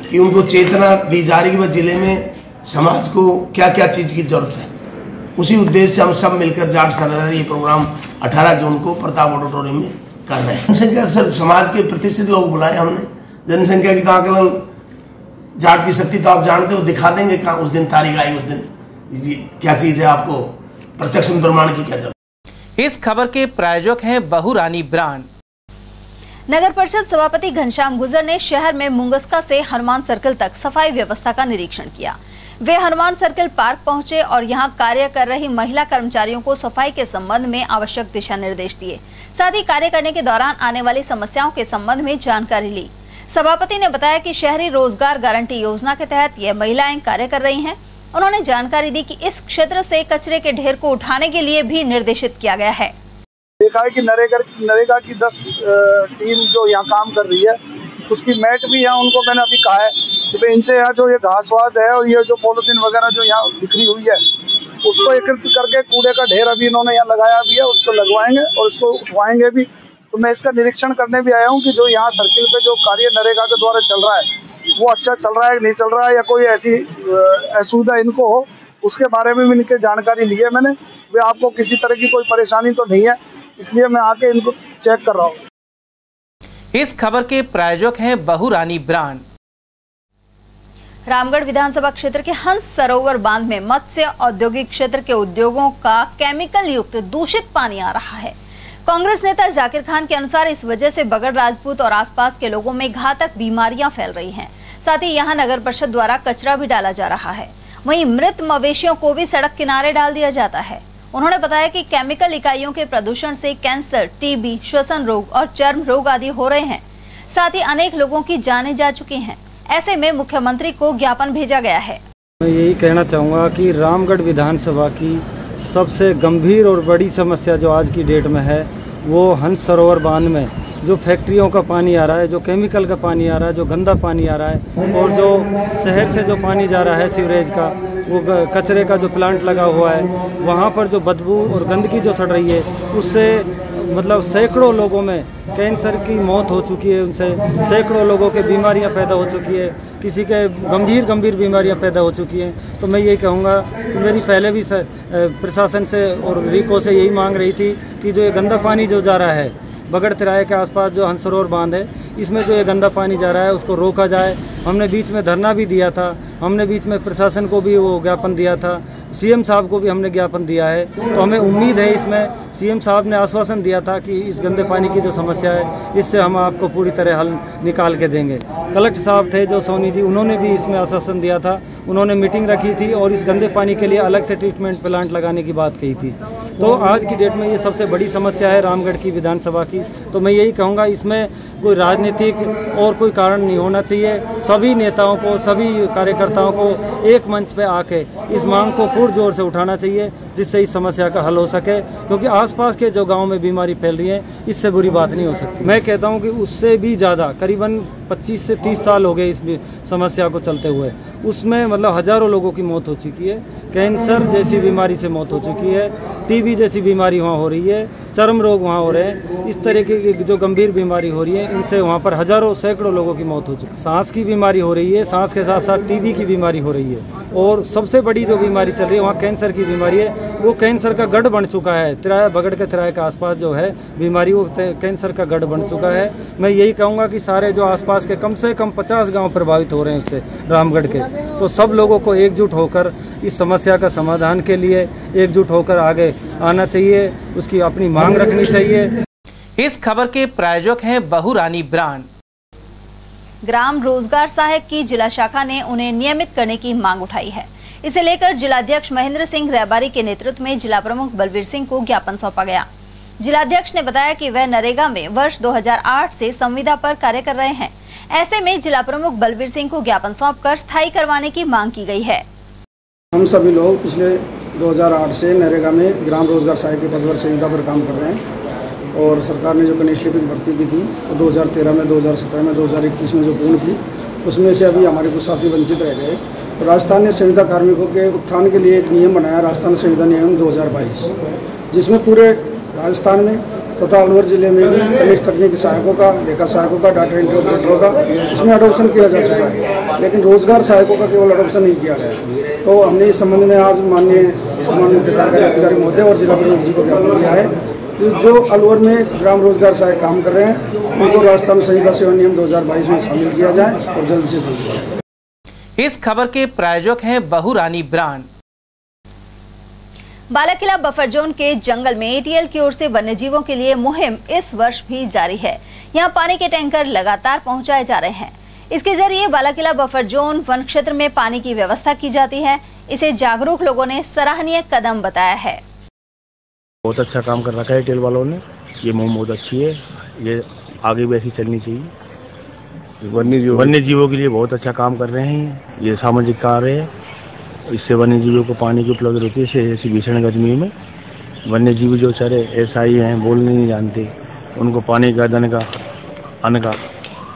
कि उनको चेतना दी जा रही है कि जिले में समाज को क्या क्या चीज़ की जरूरत है। उसी उद्देश्य से हम सब मिलकर जाट सरदारी ये प्रोग्राम 18 जून को प्रताप ऑडिटोरियम में कर रहे हैं। जनसंख्या सर समाज के प्रतिष्ठित लोग बुलाए हमने, जनसंख्या की आकलन जाट की शक्ति तो आप जानते हो, दिखा देंगे कहाँ उस दिन तारीख आई, उस दिन क्या चीज है, आपको प्रत्यक्ष प्रमाण की क्या जरूरत। इस खबर के प्रायोजक हैं बहुरानी ब्रांड। नगर परिषद सभापति घनश्याम गुर्जर ने शहर में मुंगस्का से हनुमान सर्कल तक सफाई व्यवस्था का निरीक्षण किया। वे हनुमान सर्कल पार्क पहुंचे और यहां कार्य कर रही महिला कर्मचारियों को सफाई के संबंध में आवश्यक दिशा निर्देश दिए। साथ ही कार्य करने के दौरान आने वाली समस्याओं के संबंध में जानकारी ली। सभापति ने बताया कि शहरी रोजगार गारंटी योजना के तहत ये महिलाएं कार्य कर रही हैं। उन्होंने जानकारी दी कि इस क्षेत्र से कचरे के ढेर को उठाने के लिए भी निर्देशित किया गया है। देखा है कि नरेगा की 10 टीम जो यहाँ काम कर रही है, उसकी मैट भी यहाँ उनको मैंने अभी कहा है कि इनसे यहाँ जो ये घास वास है और ये जो पॉलिथीन वगैरह जो यहाँ बिखरी हुई है, उसको एकत्रित करके कूड़े का ढेर अभी इन्होंने यहाँ लगाया भी है, उसको लगवाएंगे और उसको उठवाएंगे भी। तो मैं इसका निरीक्षण करने भी आया हूँ कि जो यहाँ सर्किल पे जो कार्य नरेगा के द्वारा चल रहा है वो अच्छा चल रहा है नहीं चल रहा है, या कोई ऐसी असुविधा इनको हो, उसके बारे में भी इनके जानकारी ली है मैंने। वे आपको किसी तरह की कोई परेशानी तो नहीं है, इसलिए मैं आके इनको चेक कर रहा हूँ। इस खबर के प्रायोजक हैं बहुरानी ब्रांड। रामगढ़ विधानसभा क्षेत्र के हंस सरोवर बांध में मत्स्य औद्योगिक क्षेत्र के उद्योगों का केमिकल युक्त दूषित पानी आ रहा है। कांग्रेस नेता जाकिर खान के अनुसार इस वजह से बगड़ राजपूत और आसपास के लोगों में घातक बीमारियां फैल रही हैं। साथ ही यहां नगर परिषद द्वारा कचरा भी डाला जा रहा है। वहीं मृत मवेशियों को भी सड़क किनारे डाल दिया जाता है। उन्होंने बताया कि केमिकल इकाइयों के प्रदूषण से कैंसर, टीबी, श्वसन रोग और चर्म रोग आदि हो रहे हैं। साथ ही अनेक लोगों की जानें जा चुकी हैं। ऐसे में मुख्यमंत्री को ज्ञापन भेजा गया है। मैं यही कहना चाहूँगा कि रामगढ़ विधानसभा की सबसे गंभीर और बड़ी समस्या जो आज की डेट में है वो हंस सरोवर बांध में जो फैक्ट्रियों का पानी आ रहा है, जो केमिकल का पानी आ रहा है, जो गंदा पानी आ रहा है, और जो शहर से जो पानी जा रहा है सीवरेज का, वो कचरे का जो प्लांट लगा हुआ है, वहाँ पर जो बदबू और गंदगी जो सड़ रही है, उससे मतलब सैकड़ों लोगों में कैंसर की मौत हो चुकी है। उनसे सैकड़ों लोगों के बीमारियां पैदा हो चुकी है, किसी के गंभीर बीमारियां पैदा हो चुकी हैं। तो मैं यही कहूँगा कि मेरी पहले भी प्रशासन से और रीको से यही मांग रही थी कि जो ये गंदा पानी जो जा रहा है बगड़ तिराहे के आसपास जो हंस सरोवर बांध है, इसमें जो ये गंदा पानी जा रहा है उसको रोका जाए। हमने बीच में धरना भी दिया था, हमने बीच में प्रशासन को भी वो ज्ञापन दिया था, सीएम साहब को भी हमने ज्ञापन दिया है। तो हमें उम्मीद है, इसमें सीएम साहब ने आश्वासन दिया था कि इस गंदे पानी की जो समस्या है इससे हम आपको पूरी तरह हल निकाल के देंगे। कलेक्टर साहब थे जो सोनी जी, उन्होंने भी इसमें आश्वासन दिया था। उन्होंने मीटिंग रखी थी और इस गंदे पानी के लिए अलग से ट्रीटमेंट प्लांट लगाने की बात कही थी। तो आज की डेट में ये सबसे बड़ी समस्या है रामगढ़ की विधानसभा की। तो मैं यही कहूँगा, इसमें कोई राजनीतिक और कोई कारण नहीं होना चाहिए। सभी नेताओं को, सभी कार्यकर्ताओं को एक मंच पे आके इस मांग को पुरजोर से उठाना चाहिए, जिससे इस समस्या का हल हो सके। क्योंकि आसपास के जो गांव में बीमारी फैल रही है, इससे बुरी बात नहीं हो सकती। मैं कहता हूं कि उससे भी ज़्यादा करीबन 25 से 30 साल हो गए इस समस्या को चलते हुए। उसमें मतलब हज़ारों लोगों की मौत हो चुकी है, कैंसर जैसी बीमारी से मौत हो चुकी है, टीबी जैसी बीमारी वहाँ हो रही है, चर्म रोग वहाँ हो रहे हैं। इस तरह की जो गंभीर बीमारी हो रही है, इनसे वहाँ पर हज़ारों सैकड़ों लोगों की मौत हो चुकी है। सांस की बीमारी हो रही है, सांस के साथ साथ टीबी की बीमारी हो रही है, और सबसे बड़ी जो बीमारी चल रही है वहाँ कैंसर की बीमारी है। वो कैंसर का गढ़ बन चुका है। तिराया, बगड़ के तिराहे के आसपास जो है बीमारी, वो कैंसर का गढ़ बन चुका है। मैं यही कहूँगा कि सारे जो आसपास के कम से कम 50 गांव प्रभावित हो रहे हैं उससे, रामगढ़ के, तो सब लोगों को एकजुट होकर इस समस्या का समाधान के लिए एकजुट होकर आगे आना चाहिए, उसकी अपनी मांग रखनी चाहिए। इस खबर के प्रायोजक हैं बहुरानी ब्रांड। ग्राम रोजगार सहायक की जिला शाखा ने उन्हें नियमित करने की मांग उठाई है। इसे लेकर जिलाध्यक्ष महेंद्र सिंह रैबारी के नेतृत्व में जिला प्रमुख बलबीर सिंह को ज्ञापन सौंपा गया। जिलाध्यक्ष ने बताया कि वह नरेगा में वर्ष 2008 से संविदा पर कार्य कर रहे हैं। ऐसे में जिला प्रमुख बलबीर सिंह को ज्ञापन सौंपकर स्थायी करवाने की मांग की गई है। हम सभी लोग पिछले 2008 से नरेगा में ग्राम रोजगार सहायक के पद पर संविदा पर काम कर रहे हैं, और सरकार ने जो कनिष्ठ भर्ती की थी वो 2013 में, 2017 में, 2021 में जो पूर्ण की, उसमें से अभी हमारे कुछ साथी वंचित रह गए। तो राजस्थान ने संविदा कार्मिकों के उत्थान के लिए एक नियम बनाया, राजस्थान संविदा नियम 2022, जिसमें पूरे राजस्थान में तथा अलवर जिले में भी कनिष्ठ तकनीकी सहायकों का, लेखा सहायकों का, डाटा एंट्री ऑपरेटरों का इसमें अडोप्शन किया जा चुका है, लेकिन रोजगार सहायकों का केवल अडोप्शन नहीं किया गया। तो हमने इस संबंध में आज माननीय सम्मानित कार्यकारी अधिकारी महोदय और जिला प्रमुख जी को ज्ञापन दिया है कि जो अलवर में ग्राम रोजगार सहायक काम कर रहे हैं उनको राजस्थान संहिता सेवा नियम 2022 में शामिल किया जाए और जल्द से जल्द। इस खबर के प्रायोजक हैं Bahurani brand. Bala Quila buffer zone के जंगल में एटीएल की ओर से वन्यजीवों के लिए मुहिम इस वर्ष भी जारी है। यहां पानी के टैंकर लगातार पहुंचाए जा रहे हैं। इसके जरिए बालाकिला बफर जोन वन क्षेत्र में पानी की व्यवस्था की जाती है। इसे जागरूक लोगों ने सराहनीय कदम बताया है। बहुत अच्छा काम कर रखा है एटीएल वालों ने, ये मुहिम बहुत अच्छी है, ये आगे भी ऐसी चलनी चाहिए। वन्य जीवों के लिए बहुत अच्छा काम कर रहे हैं, ये सामाजिक कार्य है। इससे वन्य जीवों को पानी की उपलब्ध होती है। ऐसी भीषण गर्मी में वन्य जीव जो चारे ऐसा ही हैं, बोलने नहीं जानते, उनको पानी का देने का अन्न का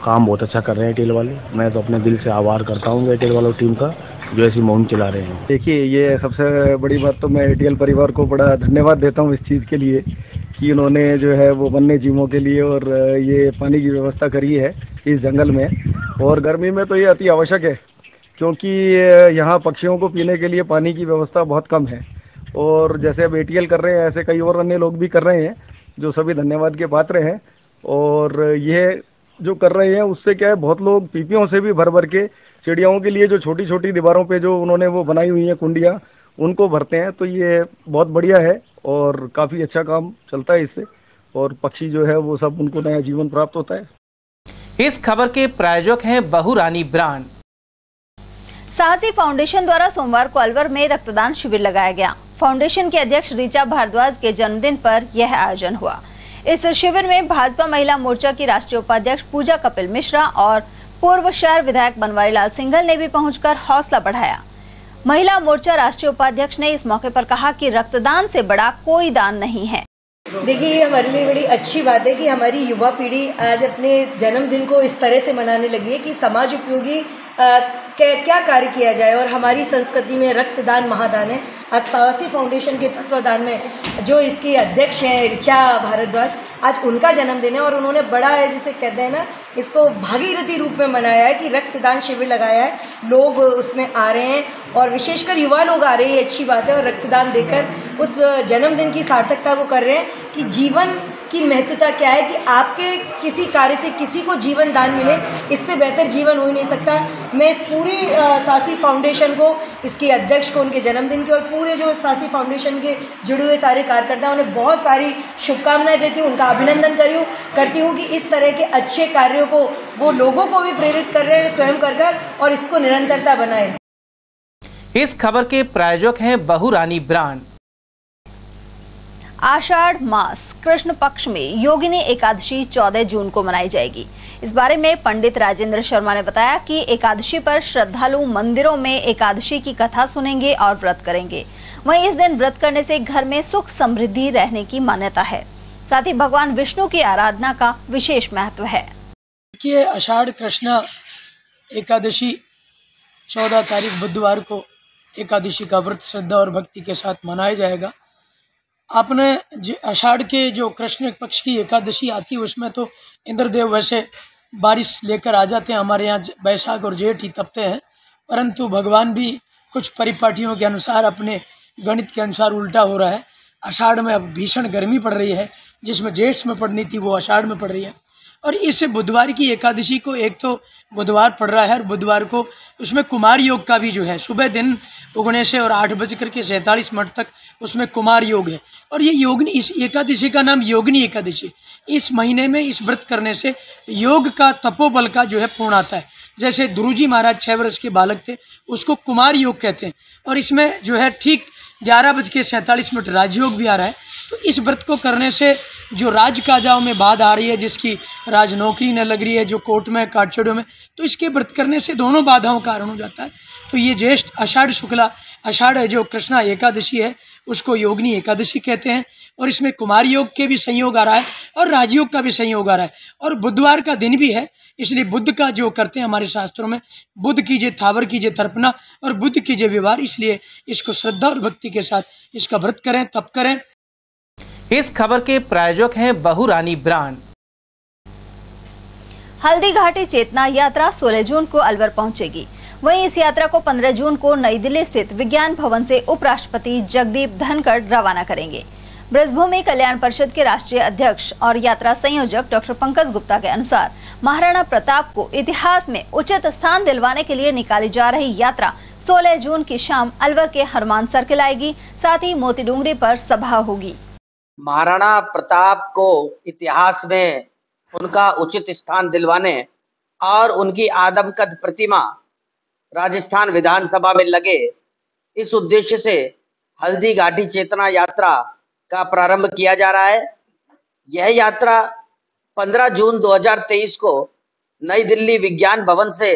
काम बहुत अच्छा कर रहे हैं एटीएल वाले। मैं तो अपने दिल से आभार करता हूँ एटीएल वालों टीम का जो ऐसी मुहिम चला रहे हैं। देखिए, ये सबसे बड़ी बात तो मैं एटीएल परिवार को बड़ा धन्यवाद देता हूँ इस चीज़ के लिए कि उन्होंने जो है वो वन्य जीवों के लिए और ये पानी की व्यवस्था करी है इस जंगल में। और गर्मी में तो ये अति आवश्यक है क्योंकि यहाँ पक्षियों को पीने के लिए पानी की व्यवस्था बहुत कम है। और जैसे अब एटीएल कर रहे हैं ऐसे कई और अन्य लोग भी कर रहे हैं जो सभी धन्यवाद के पात्र हैं। और ये जो कर रहे हैं उससे क्या है, बहुत लोग पीपियों से भी भर भर के चिड़ियाओं के लिए जो छोटी छोटी दीवारों पे जो उन्होंने वो बनाई हुई हैं कुंडियाँ, उनको भरते हैं। तो ये बहुत बढ़िया है और काफ़ी अच्छा काम चलता है इससे, और पक्षी जो है वो सब उनको नया जीवन प्राप्त होता है। इस खबर के प्रायोजक हैं बहुरानी ब्रांड। साहसी फाउंडेशन द्वारा सोमवार को अलवर में रक्तदान शिविर लगाया गया। फाउंडेशन के अध्यक्ष ऋचा भारद्वाज के जन्मदिन पर यह आयोजन हुआ। इस शिविर में भाजपा महिला मोर्चा की राष्ट्रीय उपाध्यक्ष पूजा कपिल मिश्रा और पूर्व शहर विधायक बनवारी लाल सिंघल ने भी पहुंचकर हौसला बढ़ाया। महिला मोर्चा राष्ट्रीय उपाध्यक्ष ने इस मौके पर कहा कि रक्तदान से बड़ा कोई दान नहीं है। देखिए, ये हमारे लिए बड़ी अच्छी बात है कि हमारी युवा पीढ़ी आज अपने जन्मदिन को इस तरह से मनाने लगी है कि समाज उपयोगी क्या कार्य किया जाए। और हमारी संस्कृति में रक्तदान महादान है। आज साहसी फाउंडेशन के तत्वाधान में जो इसकी अध्यक्ष हैं ऋचा भारद्वाज, आज उनका जन्मदिन है और उन्होंने बड़ा है जिसे कहते हैं ना, इसको भागीरथी रूप में मनाया है कि रक्तदान शिविर लगाया है। लोग उसमें आ रहे हैं और विशेषकर युवा लोग आ रहे हैं, ये अच्छी बात है। और रक्तदान देकर उस जन्मदिन की सार्थकता को कर रहे हैं कि जीवन की महत्वता क्या है कि आपके किसी कार्य से किसी को जीवन दान मिले, इससे बेहतर जीवन हो ही नहीं सकता। मैं इस पूरी साहसी फाउंडेशन को, इसकी अध्यक्ष को उनके जन्मदिन की और पूरे जो साहसी फाउंडेशन के जुड़े हुए सारे कार्यकर्ता उन्हें बहुत सारी शुभकामनाएं देती हूँ, उनका अभिनंदन करती हूँ कि इस तरह के अच्छे कार्यों को वो लोगों को भी प्रेरित कर रहे हैं स्वयं कर और इसको निरंतरता बनाए। इस खबर के प्रायोजक हैं बहुरानी ब्रांड। आषाढ़ मास कृष्ण पक्ष में योगिनी एकादशी 14 जून को मनाई जाएगी। इस बारे में पंडित राजेंद्र शर्मा ने बताया कि एकादशी पर श्रद्धालु मंदिरों में एकादशी की कथा सुनेंगे और व्रत करेंगे। वहीं इस दिन व्रत करने से घर में सुख समृद्धि रहने की मान्यता है। साथ ही भगवान विष्णु की आराधना का विशेष महत्व है। देखिए, आषाढ़ कृष्ण एकादशी 14 तारीख बुधवार को एकादशी का व्रत श्रद्धा और भक्ति के साथ मनाया जाएगा। आपने आषाढ़ के जो कृष्ण पक्ष की एकादशी आती है उसमें तो इंद्रदेव वैसे बारिश लेकर आ जाते हैं, हमारे यहाँ बैसाख और जेठ ही तपते हैं, परंतु भगवान भी कुछ परिपाटियों के अनुसार अपने गणित के अनुसार उल्टा हो रहा है। आषाढ़ में अब भीषण गर्मी पड़ रही है, जिसमें जेठ में पड़नी थी वो आषाढ़ में पड़ रही है। और इस बुधवार की एकादशी को, एक तो बुधवार पड़ रहा है और बुधवार को उसमें कुमार योग का भी जो है सुबह दिन उगने से और 8:47 तक उसमें कुमार योग है। और ये योगिनी, इस एकादशी का नाम योगिनी एकादशी। इस महीने में इस व्रत करने से योग का तपोबल का जो है पूर्ण आता है। जैसे ध्रुव जी महाराज 6 वर्ष के बालक थे, उसको कुमार योग कहते हैं। और इसमें जो है ठीक 11:47 राजयोग भी आ रहा है। तो इस व्रत को करने से जो राज काजाओं में बाधा आ रही है, जिसकी राज नौकरी न लग रही है, जो कोर्ट में काटछड़ों में, तो इसके व्रत करने से दोनों बाधाओं का कारण हो जाता है। तो ये ज्येष्ठ आषाढ़ शुक्ला आषाढ़ जो कृष्णा एकादशी है उसको योगिनी एकादशी कहते हैं। और इसमें कुमार योग के भी संयोग आ रहा है और राजयोग का भी संयोग आ रहा है और बुधवार का दिन भी है। इसलिए बुध का जो करते हैं हमारे शास्त्रों में, बुध कीजिए थावर कीजिए तर्पणा और बुध कीजिए व्यवहार, इसलिए इसको श्रद्धा और भक्ति के साथ इसका व्रत करें, तप करें। इस खबर के प्रायोजक हैं बहुरानी ब्रांड। हल्दी घाटी चेतना यात्रा 16 जून को अलवर पहुंचेगी। वहीं इस यात्रा को 15 जून को नई दिल्ली स्थित विज्ञान भवन से उपराष्ट्रपति जगदीप धनखड़ रवाना करेंगे। ब्रजभूमि कल्याण परिषद के राष्ट्रीय अध्यक्ष और यात्रा संयोजक डॉक्टर पंकज गुप्ता के अनुसार महाराणा प्रताप को इतिहास में उचित स्थान दिलवाने के लिए निकाली जा रही यात्रा 16 जून की शाम अलवर के हनुमान सर्किल आएगी। साथ ही मोती डूंगरी पर सभा होगी। महाराणा प्रताप को इतिहास में उनका उचित स्थान दिलवाने और उनकी आदमकद प्रतिमा राजस्थान विधानसभा में लगे, इस उद्देश्य से हल्दी घाटी चेतना यात्रा का प्रारंभ किया जा रहा है। यह यात्रा 15 जून 2023 को नई दिल्ली विज्ञान भवन से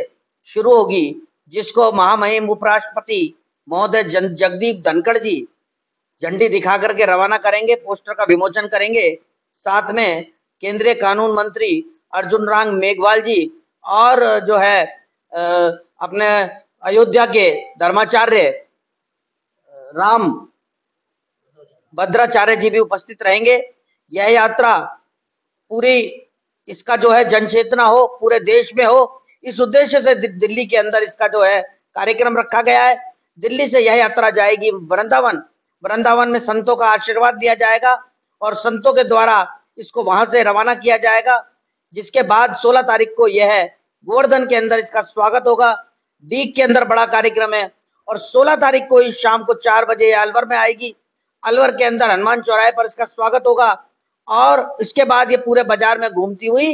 शुरू होगी, जिसको महामहिम उपराष्ट्रपति महोदय जगदीप धनखड़ जी झंडी दिखा करके रवाना करेंगे, पोस्टर का विमोचन करेंगे। साथ में केंद्रीय कानून मंत्री अर्जुन राम मेघवाल जी और जो है अपने अयोध्या के धर्माचार्य राम भद्राचार्य जी भी उपस्थित रहेंगे। यह यात्रा पूरी इसका जो है जनचेतना हो, पूरे देश में हो, इस उद्देश्य से दिल्ली के अंदर इसका जो है कार्यक्रम रखा गया है। दिल्ली से यह यात्रा जाएगी वृंदावन। वृंदावन में संतों का आशीर्वाद दिया जाएगा और संतों के द्वारा इसको वहां से रवाना किया जाएगा, जिसके बाद 16 तारीख को यह गोवर्धन के अंदर इसका स्वागत होगा। दीग के अंदर बड़ा कार्यक्रम है और 16 तारीख को इस शाम को 4 बजे अलवर में आएगी। अलवर के अंदर हनुमान चौराहे पर इसका स्वागत होगा और इसके बाद ये पूरे बाजार में घूमती हुई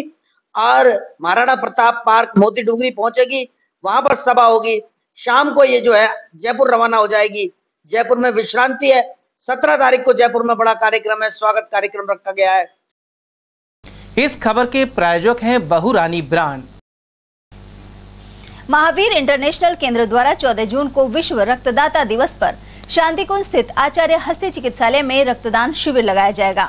और महाराणा प्रताप पार्क मोती डूंगरी पहुंचेगी, वहां पर सभा होगी। शाम को ये जो है जयपुर रवाना हो जाएगी। जयपुर में विश्रांति है। 17 तारीख को जयपुर में बड़ा कार्यक्रम है, स्वागत कार्यक्रम रखा गया है। इस खबर के प्रायोजक हैं बहुरानी ब्रांड। महावीर इंटरनेशनल केंद्र द्वारा 14 जून को विश्व रक्तदाता दिवस पर शांतिकुंज स्थित आचार्य हस्ती चिकित्सालय में रक्तदान शिविर लगाया जाएगा।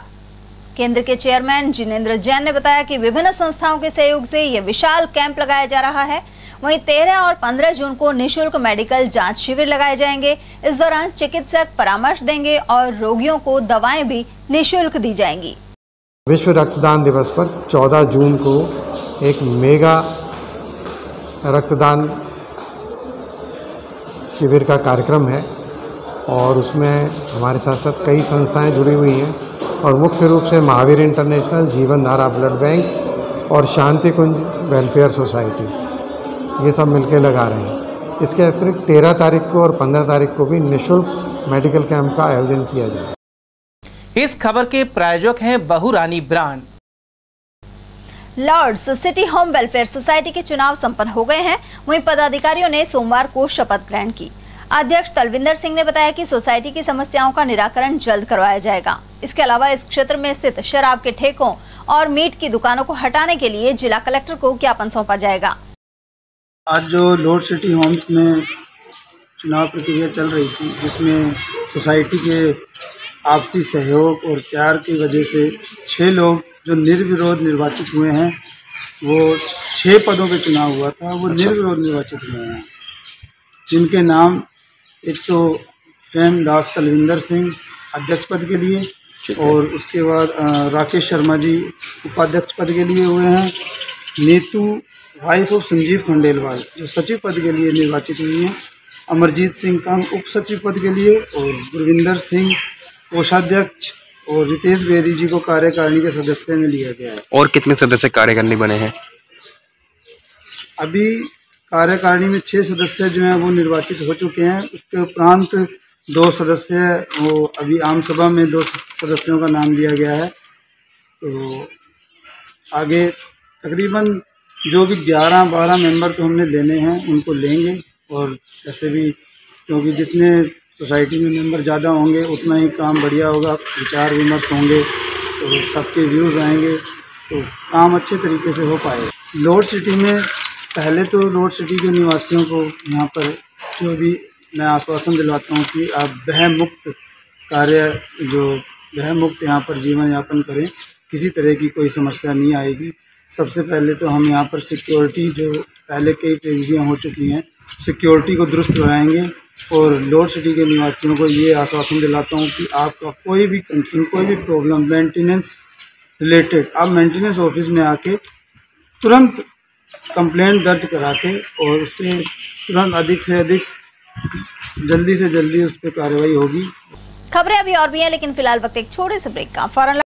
केंद्र के चेयरमैन जिनेंद्र जैन ने बताया कि विभिन्न संस्थाओं के सहयोग से यह विशाल कैंप लगाया जा रहा है। वहीं 13 और 15 जून को निःशुल्क मेडिकल जांच शिविर लगाए जाएंगे। इस दौरान चिकित्सक परामर्श देंगे और रोगियों को दवाएं भी निःशुल्क दी जाएंगी। विश्व रक्तदान दिवस पर 14 जून को एक मेगा रक्तदान शिविर का कार्यक्रम है और उसमें हमारे साथ साथ कई संस्थाएं जुड़ी हुई हैं और मुख्य रूप से महावीर इंटरनेशनल, जीवन धारा ब्लड बैंक और शांति कुंज वेलफेयर सोसाइटी, ये सब मिलकर लगा रहे हैं। इसके अतिरिक्त 13 तारीख को और 15 तारीख को भी निःशुल्क मेडिकल कैंप का आयोजन किया जाए। इस खबर के प्रायोजक हैं Bahurani brand. Lords city home welfare society के चुनाव संपन्न हो गए हैं। वहीं पदाधिकारियों ने सोमवार को शपथ ग्रहण की। अध्यक्ष तलविंदर सिंह ने बताया कि सोसाइटी की समस्याओं का निराकरण जल्द करवाया जाएगा। इसके अलावा इस क्षेत्र में स्थित शराब के ठेकों और मीट की दुकानों को हटाने के लिए जिला कलेक्टर को ज्ञापन सौंपा जाएगा। आज जो लॉर्ड सिटी होम्स में चुनाव प्रक्रिया चल रही थी, जिसमें सोसाइटी के आपसी सहयोग और प्यार की वजह से 6 लोग जो निर्विरोध निर्वाचित हुए हैं, वो 6 पदों पे चुनाव हुआ था, वो निर्विरोध निर्वाचित हुए हैं, जिनके नाम एक तो फेम दास तलविंदर सिंह अध्यक्ष पद के लिए और उसके बाद राकेश शर्मा जी उपाध्यक्ष पद के लिए हुए हैं। नीतू वाइफ ऑफ संजीव खंडेलवाल जो सचिव पद के लिए निर्वाचित हुई हैं। अमरजीत सिंह कंग उप सचिव पद के लिए और गुरविंदर सिंह कोषाध्यक्ष और रितेश बेरी जी को कार्यकारिणी के सदस्य में लिया गया है। और कितने सदस्य कार्यकारिणी बने हैं? अभी कार्यकारिणी में 6 सदस्य जो हैं वो निर्वाचित हो चुके हैं। उसके उपरांत 2 सदस्य वो अभी आम सभा में 2 सदस्यों का नाम दिया गया है। तो आगे तकरीबन जो भी 11-12 मेंबर तो हमने लेने हैं उनको लेंगे और जैसे भी, क्योंकि जितने सोसाइटी में मेंबर ज़्यादा होंगे उतना ही काम बढ़िया होगा, विचार विमर्श होंगे तो सबके व्यूज़ आएंगे तो काम अच्छे तरीके से हो पाएगा। लॉर्ड सिटी में पहले तो लॉर्ड सिटी के निवासियों को यहाँ पर जो भी मैं आश्वासन दिलवाता हूँ कि आप भयमुक्त भयमुक्त यहाँ पर जीवन यापन करें, किसी तरह की कोई समस्या नहीं आएगी। सबसे पहले तो हम यहाँ पर सिक्योरिटी, जो पहले कई ट्रेजिडियाँ हो चुकी हैं, सिक्योरिटी को दुरुस्त कराएंगे और लॉर्ड सिटी के निवासियों को ये आश्वासन दिलाता हूँ कि आपका कोई भी कंसर्न, कोई भी प्रॉब्लम मेंटेनेंस रिलेटेड, आप मेंटेनेंस ऑफिस में आके तुरंत कंप्लेंट दर्ज करा के और उस पर तुरंत अधिक से अधिक जल्दी से जल्दी उस पर कार्रवाई होगी। खबरें अभी और भी हैं, लेकिन फिलहाल वक्त एक छोटे से ब्रेक का। फौरन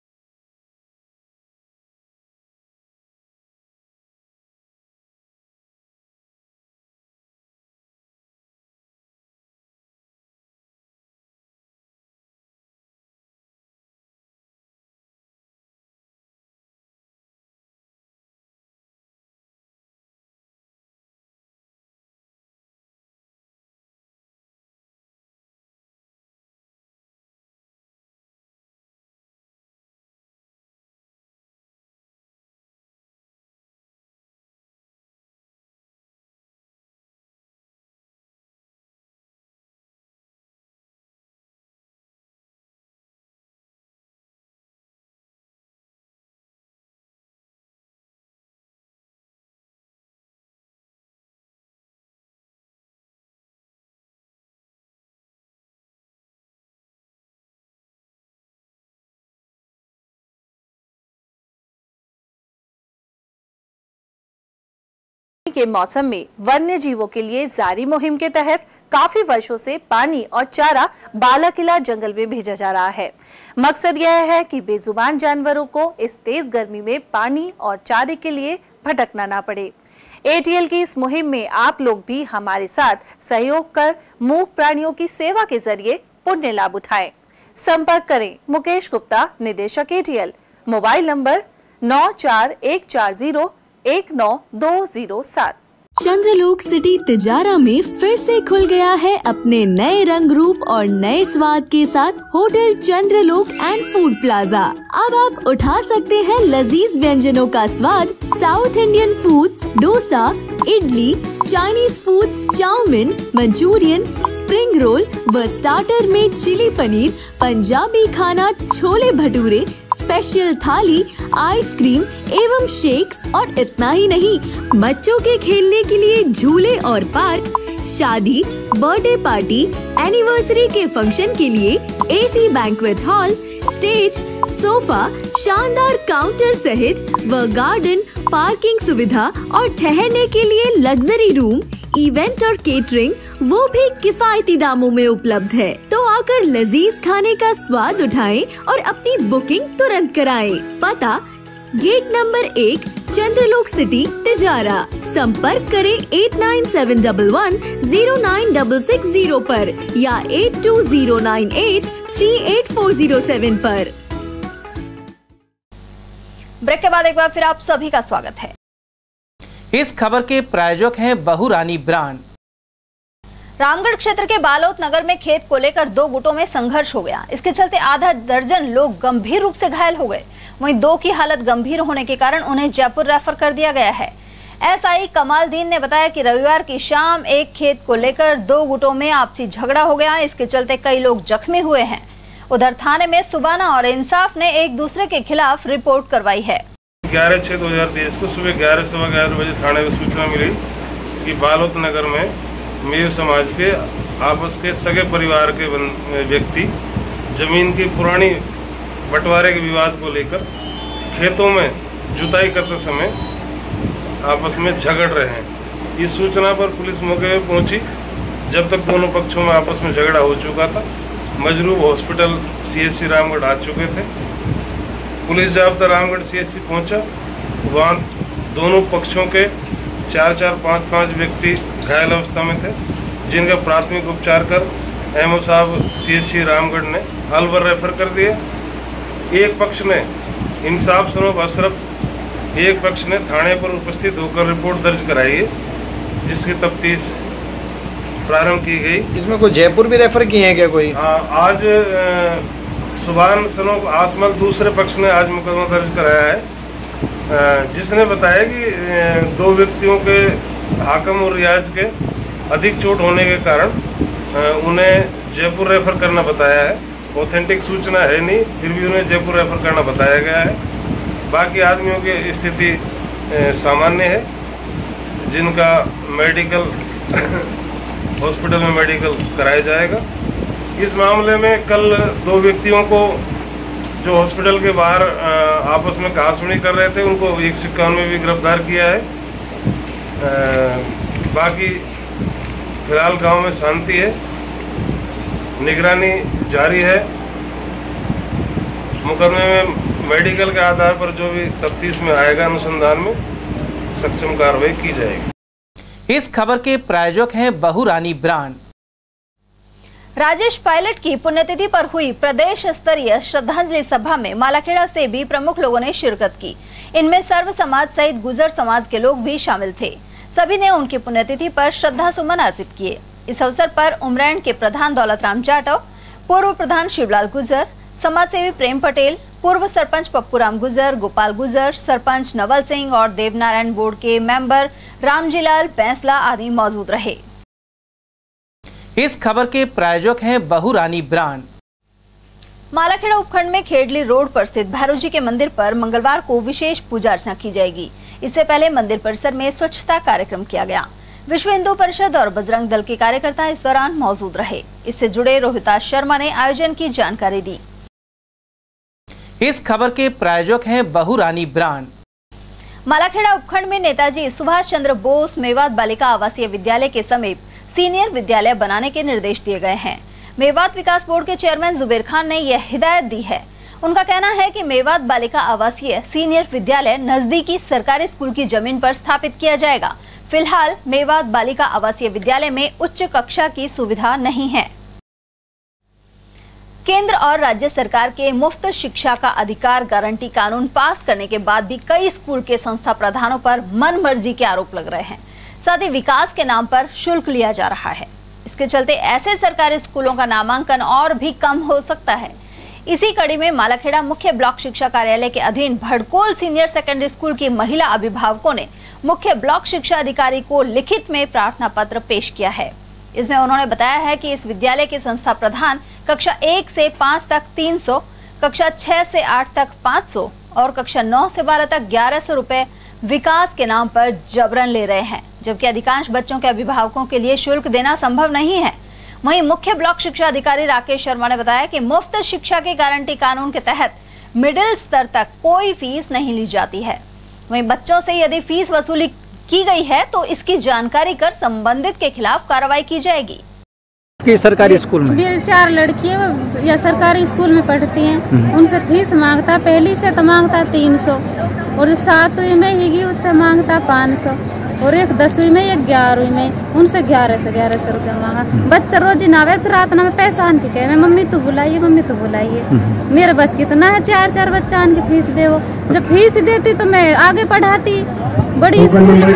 के मौसम में वन्य जीवों के लिए जारी मुहिम के तहत काफी वर्षों से पानी और चारा बालाकिला जंगल में भेजा जा रहा है। मकसद यह है कि बेजुबान जानवरों को इस तेज गर्मी में पानी और चारे के लिए भटकना ना पड़े। एटीएल की इस मुहिम में आप लोग भी हमारे साथ सहयोग कर मूक प्राणियों की सेवा के जरिए पुण्य लाभ उठाएं। संपर्क करें मुकेश गुप्ता, निदेशक एटीएल, मोबाइल नंबर 9414019207। चंद्रलोक सिटी तिजारा में फिर से खुल गया है अपने नए रंग रूप और नए स्वाद के साथ hotel Chandralok and food plaza. अब आप उठा सकते हैं लजीज व्यंजनों का स्वाद। South Indian foods, dosa, idli, Chinese foods, chowmein, Manchurian, spring roll व स्टार्टर में चिली पनीर, पंजाबी खाना, छोले भटूरे, स्पेशल थाली, आइसक्रीम एवं शेक्स और इतना ही नहीं, बच्चों के खेलने के लिए झूले और पार्क, शादी, बर्थडे पार्टी, एनिवर्सरी के फंक्शन के लिए AC banquet hall, stage, sofa, शानदार काउंटर सहित व गार्डन, पार्किंग सुविधा और ठहरने के लिए लग्जरी रूम, इवेंट और केटरिंग वो भी किफायती दामों में उपलब्ध है। तो आकर लजीज खाने का स्वाद उठाएं और अपनी बुकिंग तुरंत कराएं। पता गेट नंबर 1, चंद्रलोक सिटी तिजारा। संपर्क करें 8971109660 पर या 8209838407 पर। ब्रेक के बाद एक बार फिर आप सभी का स्वागत है। इस खबर के प्रायोजक हैं बहुरानी ब्रांड। रामगढ़ क्षेत्र के बालोद नगर में खेत को लेकर 2 गुटों में संघर्ष हो गया। इसके चलते आधा दर्जन लोग गंभीर रूप से घायल हो गए। वहीं 2 की हालत गंभीर होने के कारण उन्हें जयपुर रेफर कर दिया गया है। एसआई कमालदीन ने बताया कि रविवार की शाम एक खेत को लेकर 2 गुटों में आपसी झगड़ा हो गया। इसके चलते कई लोग जख्मी हुए हैं। उधर थाने में सुबाना और इंसाफ ने एक दूसरे के खिलाफ रिपोर्ट करवाई है। 11/6/2023 को सुबह 11:15 बजे थाने में सूचना मिली कि बालोद नगर में मीर समाज के आपस के सगे परिवार के व्यक्ति जमीन की पुरानी बंटवारे के विवाद को लेकर खेतों में जुताई करते समय आपस में झगड़ रहे हैं। इस सूचना पर पुलिस मौके पर पहुंची। जब तक दोनों पक्षों में आपस में झगड़ा हो चुका था, मजरूब हॉस्पिटल सीएससी रामगढ़ आ चुके थे। पुलिस जाब्ता रामगढ़ सीएससी पहुंचा। वहाँ दोनों पक्षों के 4-4, 5-5 व्यक्ति घायल अवस्था में थे, जिनका प्राथमिक उपचार कर एमओ साहब सीएससी रामगढ़ ने अलवर रेफर कर दिया। एक पक्ष ने इंसाफ सनोब अशरफ, एक पक्ष ने थाने पर उपस्थित होकर रिपोर्ट दर्ज कराई है, जिसकी तफ्तीश प्रारंभ की गई। इसमें कोई जयपुर भी रेफर किए हैं क्या कोई? आज सुभान सनोब आसमल दूसरे पक्ष ने आज मुकदमा दर्ज कराया है, जिसने बताया कि 2 व्यक्तियों के हाकम और रियाज के अधिक चोट होने के कारण उन्हें जयपुर रेफर करना बताया है। ऑथेंटिक सूचना है नहीं, फिर भी उन्हें जयपुर रेफर करना बताया गया है। बाकी आदमियों की स्थिति सामान्य है, जिनका मेडिकल हॉस्पिटल में मेडिकल कराया जाएगा। इस मामले में कल 2 व्यक्तियों को जो हॉस्पिटल के बाहर आपस में कहासुनी कर रहे थे, उनको 151 में भी गिरफ्तार किया है। बाकी फिलहाल गांव में शांति है। निगरानी जारी है। मुकदमे में मेडिकल के आधार पर जो भी तफ्तीश में आएगा, अनुसंधान में सक्षम कार्रवाई की जाएगी। इस खबर के प्रायोजक हैं बहुरानी ब्रांड। राजेश पायलट की पुण्यतिथि पर हुई प्रदेश स्तरीय श्रद्धांजलि सभा में मालाखेड़ा से भी प्रमुख लोगों ने शिरकत की। इनमें सर्व समाज सहित गुर्जर समाज के लोग भी शामिल थे। सभी ने उनकी पुण्यतिथि पर श्रद्धा सुमन अर्पित किए। इस अवसर पर उमरैन के प्रधान दौलत राम जाटव, पूर्व प्रधान शिवलाल गुर्जर, समाजसेवी प्रेम पटेल, पूर्व सरपंच पप्पूराम गुर्जर, गोपाल गुर्जर, सरपंच नवल सिंह और देवनारायण बोर्ड के मेंबर रामजीलाल बैंसला आदि मौजूद रहे। इस खबर के प्रायोजक हैं बहुरानी ब्रांड। मालाखेड़ा उपखंड में खेडली रोड पर स्थित भैरव जी के मंदिर पर मंगलवार को विशेष पूजा अर्चना की जाएगी। इससे पहले मंदिर परिसर में स्वच्छता कार्यक्रम किया गया। विश्व हिंदू परिषद और बजरंग दल के कार्यकर्ता इस दौरान मौजूद रहे। इससे जुड़े रोहिताश शर्मा ने आयोजन की जानकारी दी। इस खबर के प्रायोजक हैं बहुरानी ब्रांड। मालाखेड़ा उपखंड में नेताजी सुभाष चंद्र बोस मेवात बालिका आवासीय विद्यालय के समीप सीनियर विद्यालय बनाने के निर्देश दिए गए हैं। मेवात विकास बोर्ड के चेयरमैन जुबेर खान ने यह हिदायत दी है। उनका कहना है कि मेवात बालिका आवासीय सीनियर विद्यालय नजदीकी सरकारी स्कूल की जमीन पर स्थापित किया जाएगा। फिलहाल मेवात बालिका आवासीय विद्यालय में उच्च कक्षा की सुविधा नहीं है। केंद्र और राज्य सरकार के मुफ्त शिक्षा का अधिकार गारंटी कानून पास करने के बाद भी कई स्कूल के संस्था प्रधानों पर मनमर्जी के आरोप लग रहे हैं। साथ ही विकास के नाम पर शुल्क लिया जा रहा है। इसके चलते ऐसे सरकारी स्कूलों का नामांकन और भी कम हो सकता है। इसी कड़ी में मालाखेड़ा मुख्य ब्लॉक शिक्षा कार्यालय के अधीन भड़कोल सीनियर सेकेंडरी स्कूल की महिला अभिभावकों ने मुख्य ब्लॉक शिक्षा अधिकारी को लिखित में प्रार्थना पत्र पेश किया है। इसमें उन्होंने बताया है कि इस विद्यालय के संस्था प्रधान कक्षा 1 से 5 तक 300, कक्षा 6 से 8 तक 500 और कक्षा 9 से 12 तक 1100 रुपए विकास के नाम पर जबरन ले रहे हैं, जबकि अधिकांश बच्चों के अभिभावकों के लिए शुल्क देना संभव नहीं है। वहीं मुख्य ब्लॉक शिक्षा अधिकारी राकेश शर्मा ने बताया कि मुफ्त शिक्षा के गारंटी कानून के तहत मिडिल स्तर तक कोई फीस नहीं ली जाती है। वहीं बच्चों से यदि फीस वसूली की गई है तो इसकी जानकारी कर संबंधित के खिलाफ कार्रवाई की जाएगी। कि सरकारी स्कूल में मेरी 4 लड़कियां या सरकारी स्कूल में पढ़ती हैं, उनसे फीस मांगता, पहली से तो मांगता 300 और 7वीं में ही उससे मांगता 500 और एक 10वीं में एक 11वीं में उनसे 1100 रुपया मांगा। बच्चा रोज नावे फिर रात में पैसा आन के कहे मम्मी तू बुलाइए, मम्मी तू बुलाइए। मेरे बस कितना है 4 बच्चा आन के फीस दे। जब फीस देती तो मैं आगे पढ़ाती बड़ी स्कूल में,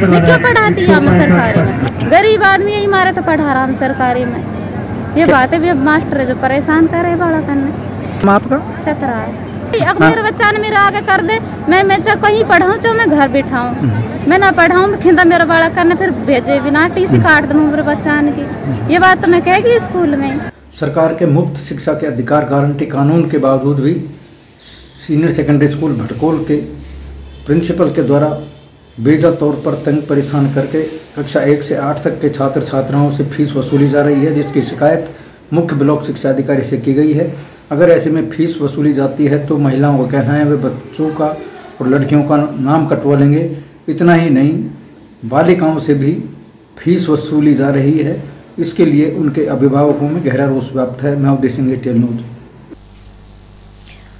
मैं क्यों पढ़ाती हम सरकारी में? गरीब आदमी यही मारे तो पढ़ा रहा हम सरकारी में। ये बात है भी अब मास्टर जो परेशान कर रहे बड़ा करने। आपका चतरा है। अब मेरे बच्चा ने मेरा आगे कर दे, मैं चाहे कहीं पढ़ाऊँ चाहे मैं घर बिठाऊँ, मैं ना पढ़ाऊँ खिंदा मेरा बड़ा करने फिर भेजे बिना टीसी काट दूँ मेरे बच्चा की। ये बात तो मैं कहेगी स्कूल में। सरकार के मुफ्त शिक्षा के अधिकार गारंटी कानून के बावजूद भी सीनियर सेकेंडरी स्कूल भड़कोल के प्रिंसिपल के द्वारा बेजा तौर पर तंग परेशान करके कक्षा 1 से 8 तक के छात्र छात्राओं से फीस वसूली जा रही है, जिसकी शिकायत मुख्य ब्लॉक शिक्षा अधिकारी से की गई है। अगर ऐसे में फीस वसूली जाती है तो महिलाओं का कहना है वे बच्चों का और लड़कियों का नाम कटवा लेंगे। इतना ही नहीं, बालिकाओं से भी फीस वसूली जा रही है। इसके लिए उनके अभिभावकों में गहरा रोष व्याप्त है। मैं अवधेश सिंह, टेल न्यूज।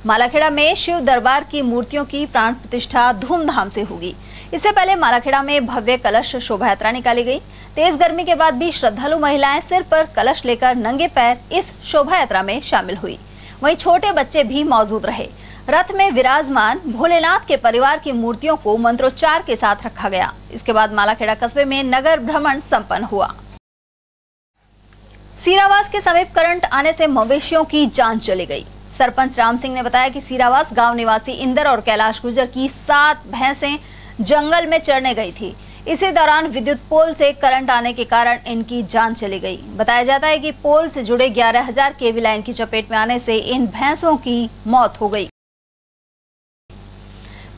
मालाखेड़ा में शिव दरबार की मूर्तियों की प्राण प्रतिष्ठा धूमधाम से होगी। इससे पहले मालाखेड़ा में भव्य कलश शोभा यात्रा निकाली गई। तेज गर्मी के बाद भी श्रद्धालु महिलाएं सिर पर कलश लेकर नंगे पैर इस शोभा यात्रा में शामिल हुई। वहीं छोटे बच्चे भी मौजूद रहे। रथ में विराजमान भोलेनाथ के परिवार की मूर्तियों को मंत्रोच्चार के साथ रखा गया। इसके बाद मालाखेड़ा कस्बे में नगर भ्रमण संपन्न हुआ। सीरावास के समीप करंट आने से मवेशियों की जान चली गई। सरपंच राम सिंह ने बताया कि सीरावास गांव निवासी इंदर और कैलाश गुर्जर की 7 भैंसें जंगल में चरने गई थी। इसी दौरान विद्युत पोल से करंट आने के कारण इनकी जान चली गई। बताया जाता है कि पोल से जुड़े 11,000 केवी लाइन की चपेट में आने से इन भैंसों की मौत हो गई।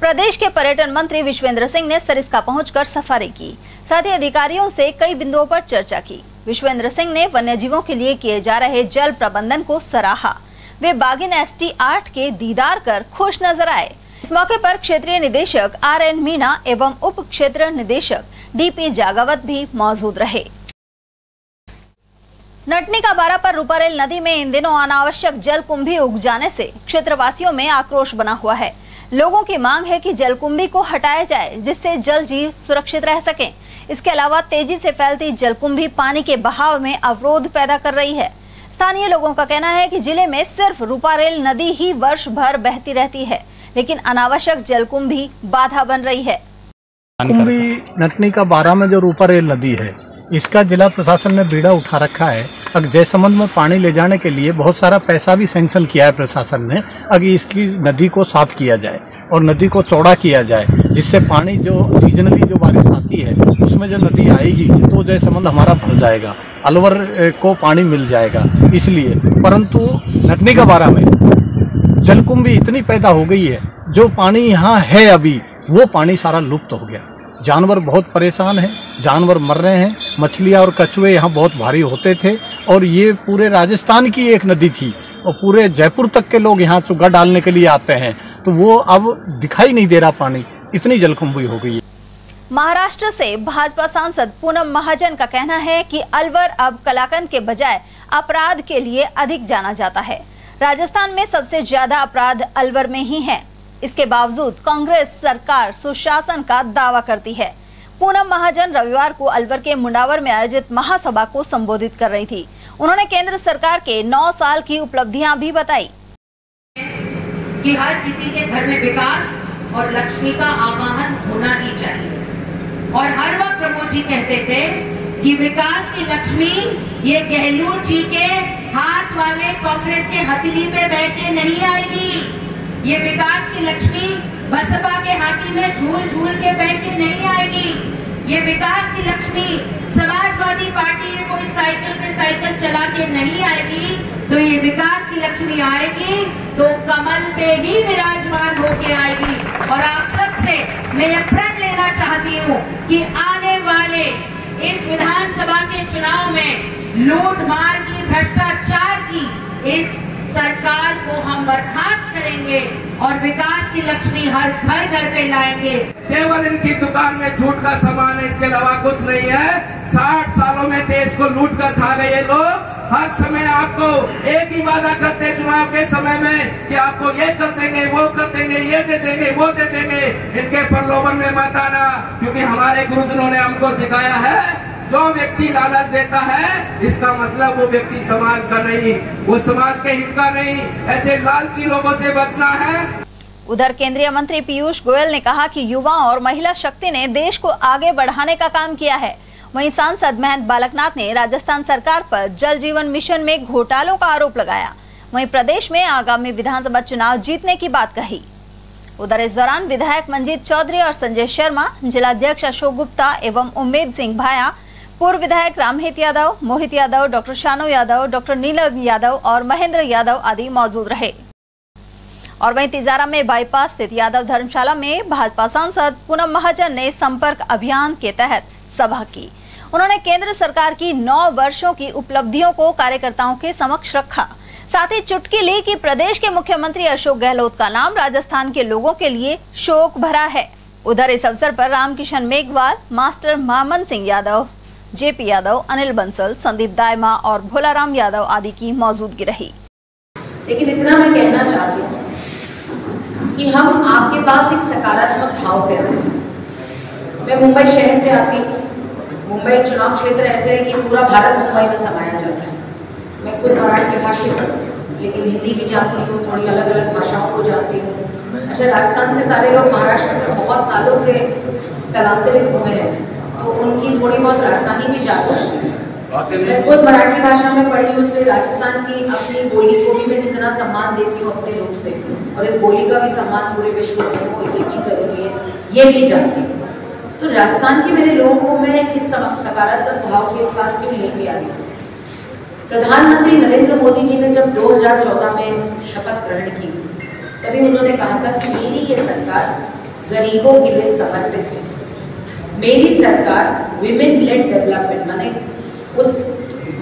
प्रदेश के पर्यटन मंत्री विश्वेंद्र सिंह ने सरिस्का पहुंचकर सफारी की, साथ ही अधिकारियों से कई बिंदुओं पर चर्चा की। विश्वेंद्र सिंह ने वन्यजीवों के लिए किए जा रहे जल प्रबंधन को सराहा। वे बागिन ST 8 के दीदार कर खुश नजर आए। इस मौके पर क्षेत्रीय निदेशक RN मीणा एवं उप क्षेत्र निदेशक DP जागावत भी मौजूद रहे। नटनी का बारा पर रूपारेल नदी में इन दिनों अनावश्यक जलकुंभी उग जाने से क्षेत्रवासियों में आक्रोश बना हुआ है। लोगों की मांग है कि जलकुंभी को हटाया जाए, जिससे जल जीव सुरक्षित रह सकें। इसके अलावा तेजी से फैलती जलकुंभी पानी के बहाव में अवरोध पैदा कर रही है। स्थानीय लोगों का कहना है कि जिले में सिर्फ रूपारेल नदी ही वर्ष भर बहती रहती है, लेकिन अनावश्यक जलकुंभी बाधा बन रही है। कुंभी नटनी का बारा में जो रूपारेल नदी है, इसका जिला प्रशासन ने बीड़ा उठा रखा है। अगर जयसमंद में पानी ले जाने के लिए बहुत सारा पैसा भी सैंक्शन किया है प्रशासन ने। अगर इसकी नदी को साफ किया जाए और नदी को चौड़ा किया जाए, जिससे पानी जो सीजनली जो बारिश आती है उसमें जो नदी आएगी तो जयसमंद हमारा भर जाएगा, अलवर को पानी मिल जाएगा। इसलिए परंतु नटनी का बारा में जलकुंभी इतनी पैदा हो गई है, जो पानी यहाँ है अभी वो पानी सारा लुप्त हो गया। जानवर बहुत परेशान हैं, जानवर मर रहे हैं। मछलियाँ और कछुए यहाँ बहुत भारी होते थे और ये पूरे राजस्थान की एक नदी थी और पूरे जयपुर तक के लोग यहाँ चुग्गा डालने के लिए आते हैं, तो वो अब दिखाई नहीं दे रहा पानी, इतनी जलकुंभी हो गई है। महाराष्ट्र से भाजपा सांसद पूनम महाजन का कहना है कि अलवर अब कलाकंद के बजाय अपराध के लिए अधिक जाना जाता है। राजस्थान में सबसे ज्यादा अपराध अलवर में ही है। इसके बावजूद कांग्रेस सरकार सुशासन का दावा करती है। पूनम महाजन रविवार को अलवर के मुंडावर में आयोजित महासभा को संबोधित कर रही थी। उन्होंने केंद्र सरकार के 9 साल की उपलब्धियां भी बताई कि हर किसी के घर में विकास और लक्ष्मी का आवाहन होना ही चाहिए। और हर वक्त प्रमोद जी कहते थे कि विकास की लक्ष्मी ये गहलोत जी के हाथ वाले कांग्रेस के हथेली पे बैठ के नहीं आएगी। ये विकास की लक्ष्मी बसपा के हाथी में झूल झूल के बैठ के नहीं आएगी। ये विकास की लक्ष्मी समाजवादी पार्टी ये कोई साइकिल पे साइकिल चला के नहीं आएगी। तो ये विकास की लक्ष्मी आएगी तो कमल पे ही विराजमान होके आएगी। और आप सबसे मैं ये प्रण लेना चाहती हूँ कि आने वाले इस विधानसभा के चुनाव में लूट मार की, भ्रष्टाचार की इस सरकार को हम बर्खास्त करेंगे और विकास की लक्ष्मी हर घर घर पे लाएंगे। केवल इनकी दुकान में झूठ का सामान है, इसके अलावा कुछ नहीं है। 60 सालों में देश को लूट कर खा गए ये लोग। हर समय आपको एक ही वादा करते चुनाव के समय में कि आपको ये कर देंगे, वो कर देंगे, ये दे देंगे, वो दे देंगे। इनके प्रलोभन में मत आना, क्योंकि हमारे गुरुजनों ने हमको सिखाया है जो व्यक्ति लालच देता है इसका मतलब वो व्यक्ति समाज का नहीं, वो समाज के हित का नहीं। ऐसे लालची लोगों से बचना है। उधर केंद्रीय मंत्री पीयूष गोयल ने कहा कि युवा और महिला शक्ति ने देश को आगे बढ़ाने का काम किया है। वहीं सांसद महंत बालकनाथ ने राजस्थान सरकार पर जल जीवन मिशन में घोटालों का आरोप लगाया। वहीं प्रदेश में आगामी विधानसभा चुनाव जीतने की बात कही। उधर इस दौरान विधायक मंजीत चौधरी और संजय शर्मा, जिलाध्यक्ष अशोक गुप्ता एवं उम्मेद सिंह भाया, पूर्व विधायक रामहित यादव, मोहित यादव, डॉक्टर शानू यादव, डॉक्टर नीलम यादव और महेंद्र यादव आदि मौजूद रहे। और वहीं तिजारा में बाईपास स्थित यादव धर्मशाला में भाजपा सांसद पूनम महाजन ने संपर्क अभियान के तहत सभा की। उन्होंने केंद्र सरकार की 9 वर्षों की उपलब्धियों को कार्यकर्ताओं के समक्ष रखा। साथ ही चुटकी ली कि प्रदेश के मुख्यमंत्री अशोक गहलोत का नाम राजस्थान के लोगों के लिए शोक भरा है। उधर इस अवसर पर रामकिशन मेघवाल, मास्टर मामन सिंह यादव, जेपी यादव, अनिल बंसल, संदीप दायमा और भोलाराम यादव आदि की मौजूदगी रही। लेकिन इतना मैं कहना चाहती हूँ कि हम आपके पास एक सकारात्मक भाव से आए। मैं मुंबई शहर से आती हूँ। मुंबई चुनाव क्षेत्र ऐसे है कि पूरा भारत मुंबई में समाया जाता है। मैं खुद मराठी भाषी हूँ, लेकिन हिंदी भी जानती हूँ, थोड़ी अलग अलग भाषाओं को जानती हूँ। अच्छा, राजस्थान से सारे लोग महाराष्ट्र से बहुत सालों से स्थलांतरित हो गए हैं, तो उनकी थोड़ी बहुत राजस्थानी भी जानती हूँ। मैं खुद मराठी भाषा में पढ़ी हूँ, इसलिए राजस्थान की अपनी बोली को भी मैं कितना सम्मान देती हूँ अपने रूप से, और इस बोली का भी सम्मान पूरे विश्व में हो ये भी जरूरी है, ये भी जानती हूँ। तो राजस्थान के मेरे लोगों को मैं इस सकारात्मक भाव के साथ क्यों लेके आई हूँ। प्रधानमंत्री नरेंद्र मोदी जी ने जब 2014 में शपथ ग्रहण की, तभी उन्होंने कहा था कि मेरी ये सरकार गरीबों के लिए समर्पित है। मेरी सरकार विमेन लेड डेवलपमेंट, माने उस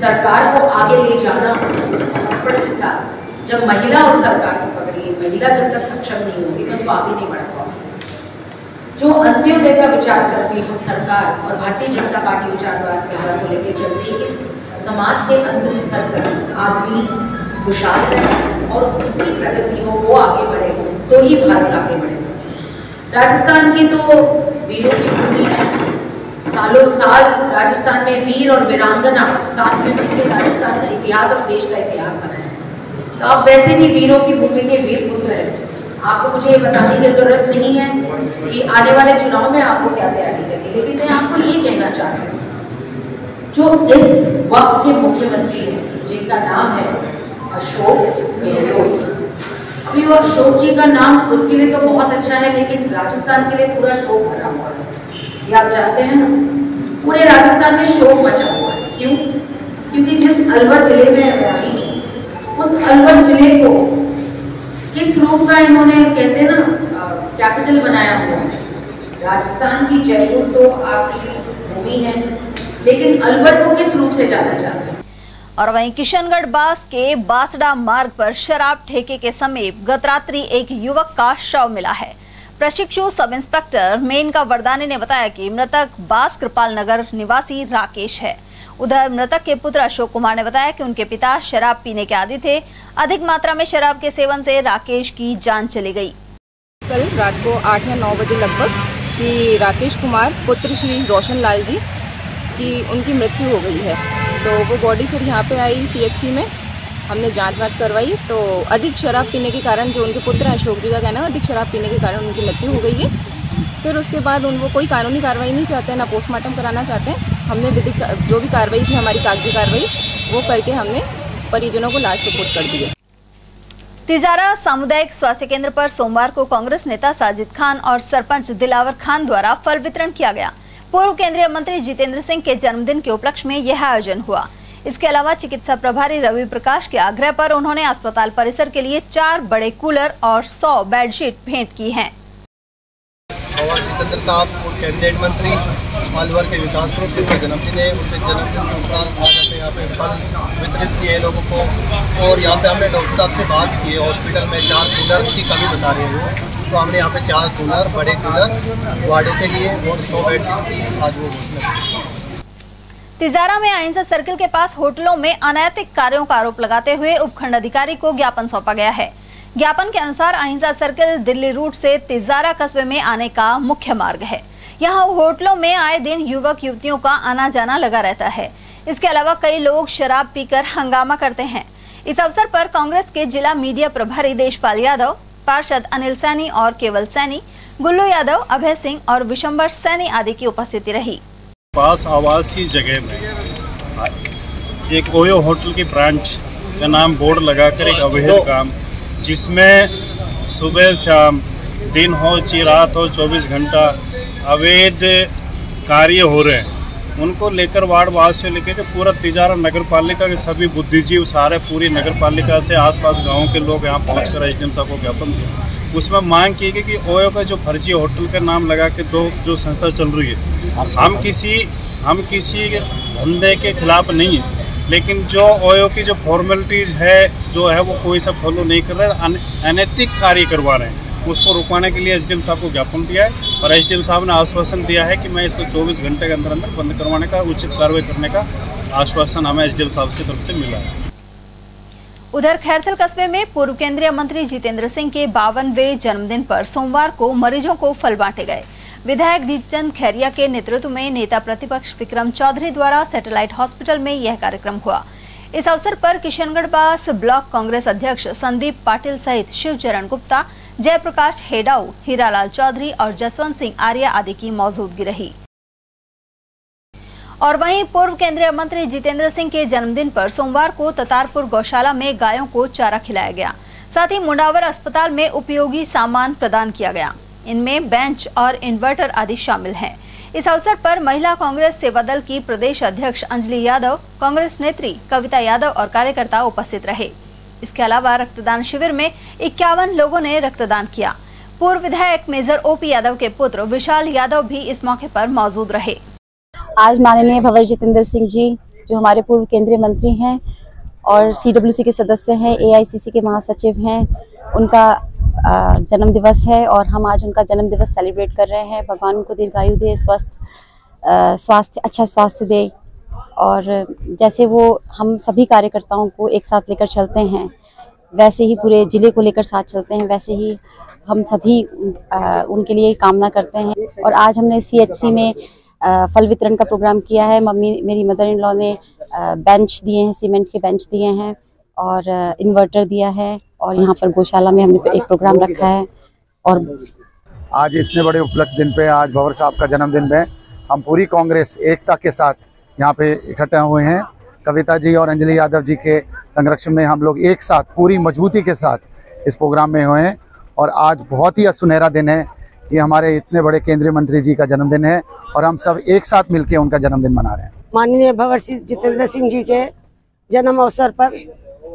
सरकार को आगे ले जाना समर्पण के साथ। जब महिला उस सरकार को पकड़ी, महिला जब तक सक्षम नहीं होगी मैं उसको आगे नहीं बढ़ा पाऊंगी। जो अंत्योदय का विचार करती हम सरकार और भारतीय जनता पार्टी विचारधारा को लेकर चलती है, समाज के अंतिम स्तर तक आदमी खुशहाल रहे और उसकी प्रगति हो, वो आगे बढ़े, तो ही भारत आगे बढ़ेगा। राजस्थान की तो वीरों की भूमि है। सालों साल राजस्थान में वीर और वीरांगना साथ में मिलकर राजस्थान का इतिहास और देश का इतिहास बनाया। तो आप वैसे भी वीरों की भूमि के वीर पुत्र हैं। आपको मुझे ये बताने की जरूरत नहीं है कि आने वाले चुनाव में आपको क्या तैयारी करनी, लेकिन मैं आपको ये कहना चाहती हूँ, जो इस वक्त के मुख्यमंत्री हैं जिनका नाम है अशोक गहलोत। अभी वो अशोक जी का नाम खुद के लिए तो बहुत अच्छा है, लेकिन राजस्थान के लिए पूरा शोक भरा हुआ है। ये आप जानते हैं ना, पूरे राजस्थान में शोक मचा हुआ है। क्यों? क्योंकि जिस अलवर जिले में मैं आई हूँ, उस अलवर जिले को किस रूप का इन्होंने कहते हैं ना कैपिटल बनाया हुआ है। राजस्थान की जयपुर तो आपकी भूमि है, लेकिन अलवर को किस रूप से जाना चाहते हैं। और वहीं किशनगढ़ बास के बासडा मार्ग पर शराब ठेके के समीप गत रात्रि एक युवक का शव मिला है। प्रशिक्षु सब इंस्पेक्टर मेनका वरदानी ने बताया कि मृतक बास कृपाल नगर निवासी राकेश है। उधर मृतक के पुत्र अशोक कुमार ने बताया कि उनके पिता शराब पीने के आदी थे। अधिक मात्रा में शराब के सेवन से राकेश की जान चली गई। कल रात को 8 या 9 बजे लगभग कि राकेश कुमार पुत्र श्री रोशन लाल जी की उनकी मृत्यु हो गई है। तो वो बॉडी फिर यहाँ पे आई PHC में, हमने जांच करवाई। तो अधिक शराब पीने के कारण, जो उनके पुत्र अशोक जी का कहना है, अधिक शराब पीने के कारण उनकी मृत्यु हो गई है। फिर उसके बाद उनको कोई कानूनी कार्रवाई नहीं चाहते हैं, ना पोस्टमार्टम कराना चाहते हैं। हमने विधिक जो भी कार्रवाई थी, हमारी कागजी कार्रवाई, वो करके हमने परिजनों को लाश सुपुर्द कर दी है। तिजारा सामुदायिक स्वास्थ्य केंद्र पर सोमवार को कांग्रेस नेता साजिद खान और सरपंच दिलावर खान द्वारा फल वितरण किया गया। पूर्व केंद्रीय मंत्री जितेंद्र सिंह के जन्मदिन के उपलक्ष्य में यह आयोजन हुआ। इसके अलावा चिकित्सा प्रभारी रवि प्रकाश के आग्रह पर उन्होंने अस्पताल परिसर के लिए 4 बड़े कूलर और 100 बेडशीट भेंट की हैं। और जितेंद्र साहब कैबिनेट मंत्री अलवर के विकास ग्रुप जिनका जन्मदिन है, उनके जन्मदिन के उपरांत आज हमने यहाँ पे फल वितरित किए लोगों को। और यहाँ पे हमने डॉक्टर साहब से बात की है, हॉस्पिटल में 4 कूलर की कमी बता रहे हैं, तो हमने यहाँ पे 4 कूलर बड़े कूलर वार्डों के लिए और 100 बेडशीट की आज वो घोषणा। तिजारा में अहिंसा सर्किल के पास होटलों में अनैतिक कार्यों का आरोप लगाते हुए उपखंड अधिकारी को ज्ञापन सौंपा गया है। ज्ञापन के अनुसार अहिंसा सर्किल दिल्ली रूट से तिजारा कस्बे में आने का मुख्य मार्ग है। यहाँ होटलों में आए दिन युवक युवतियों का आना जाना लगा रहता है। इसके अलावा कई लोग शराब पीकर हंगामा करते हैं। इस अवसर पर कांग्रेस के जिला मीडिया प्रभारी देशपाल यादव, पार्षद अनिल सैनी और केवल सैनी, गुल्लू यादव, अभय सिंह और विशंबर सैनी आदि की उपस्थिति रही। पास आवासीय जगह में एक ओयो होटल की ब्रांच का नाम बोर्ड लगाकर एक अवैध काम, जिसमें सुबह शाम दिन हो चाहे रात हो 24 घंटा अवैध कार्य हो रहे हैं, उनको लेकर वार्ड वासियों लेकर पूरा तिजारा नगर पालिका के सभी बुद्धिजीव सारे पूरी नगर पालिका से आसपास गांवों के लोग यहाँ पहुंचकर एसडीएम साहब को ज्ञापन दिया। उसमें मांग की गई कि ओयो का जो फर्जी होटल का नाम लगा के जो संस्था चल रही है, हम किसी धंधे के खिलाफ नहीं है, लेकिन जो ओयो की जो फॉर्मेलिटीज है जो है वो कोई सब फॉलो नहीं कर रहे, अनैतिक कार्य करवा रहे हैं, उसको रुकवाने के लिए एसडीएम साहब को ज्ञापन दिया है। और एसडीएम साहब ने आश्वासन दिया है कि मैं इसको 24 घंटे के अंदर अंदर बंद करवाने का, उचित कार्रवाई करने का आश्वासन हमें एसडीएम साहब की तरफ से मिला है। उधर खैरथल कस्बे में पूर्व केंद्रीय मंत्री जितेंद्र सिंह के 52वें जन्मदिन पर सोमवार को मरीजों को फल बांटे गए। विधायक दीपचंद खैरिया के नेतृत्व में नेता प्रतिपक्ष विक्रम चौधरी द्वारा सैटेलाइट हॉस्पिटल में यह कार्यक्रम हुआ। इस अवसर पर किशनगढ़ बास ब्लॉक कांग्रेस अध्यक्ष संदीप पाटिल सहित शिवचरण गुप्ता, जयप्रकाश हेडाऊ, हीरालाल चौधरी और जसवंत सिंह आर्या आदि की मौजूदगी रही। और वहीं पूर्व केंद्रीय मंत्री जितेंद्र सिंह के जन्मदिन पर सोमवार को ततारपुर गौशाला में गायों को चारा खिलाया गया। साथ ही मुंडावर अस्पताल में उपयोगी सामान प्रदान किया गया। इनमें बेंच और इन्वर्टर आदि शामिल हैं। इस अवसर पर महिला कांग्रेस सेवा दल की प्रदेश अध्यक्ष अंजलि यादव, कांग्रेस नेत्री कविता यादव और कार्यकर्ता उपस्थित रहे। इसके अलावा रक्तदान शिविर में 51 लोगों ने रक्तदान किया। पूर्व विधायक मेजर ओपी यादव के पुत्र विशाल यादव भी इस मौके पर मौजूद रहे। आज माननीय भंवर जितेंद्र सिंह जी, जो हमारे पूर्व केंद्रीय मंत्री हैं और CWC के सदस्य हैं, AICC के महासचिव हैं, उनका जन्म दिवस है और हम आज उनका जन्म दिवस सेलिब्रेट कर रहे हैं। भगवान उनको दीर्घायु दे, अच्छा स्वास्थ्य दे और जैसे वो हम सभी कार्यकर्ताओं को एक साथ लेकर चलते हैं, वैसे ही पूरे जिले को लेकर साथ चलते हैं, वैसे ही हम सभी उनके लिए कामना करते हैं। और आज हमने CHC में फल वितरण का प्रोग्राम किया है। मेरी मदर इन लॉ ने बेंच दिए हैं, सीमेंट के बेंच दिए हैं और इन्वर्टर दिया है, और यहाँ पर गौशाला में हमने एक प्रोग्राम रखा है। और आज इतने बड़े उपलक्ष्य दिन पे, आज भंवर साहब का जन्मदिन में हम पूरी कांग्रेस एकता के साथ यहाँ पे इकट्ठे हुए हैं। कविता जी और अंजलि यादव जी के संरक्षण में हम लोग एक साथ पूरी मजबूती के साथ इस प्रोग्राम में हुए हैं। और आज बहुत ही सुनहरा दिन है कि हमारे इतने बड़े केंद्रीय मंत्री जी का जन्मदिन है और हम सब एक साथ मिलकर उनका जन्मदिन मना रहे हैं। माननीय भंवर जितेंद्र सिंह जी के जन्म अवसर पर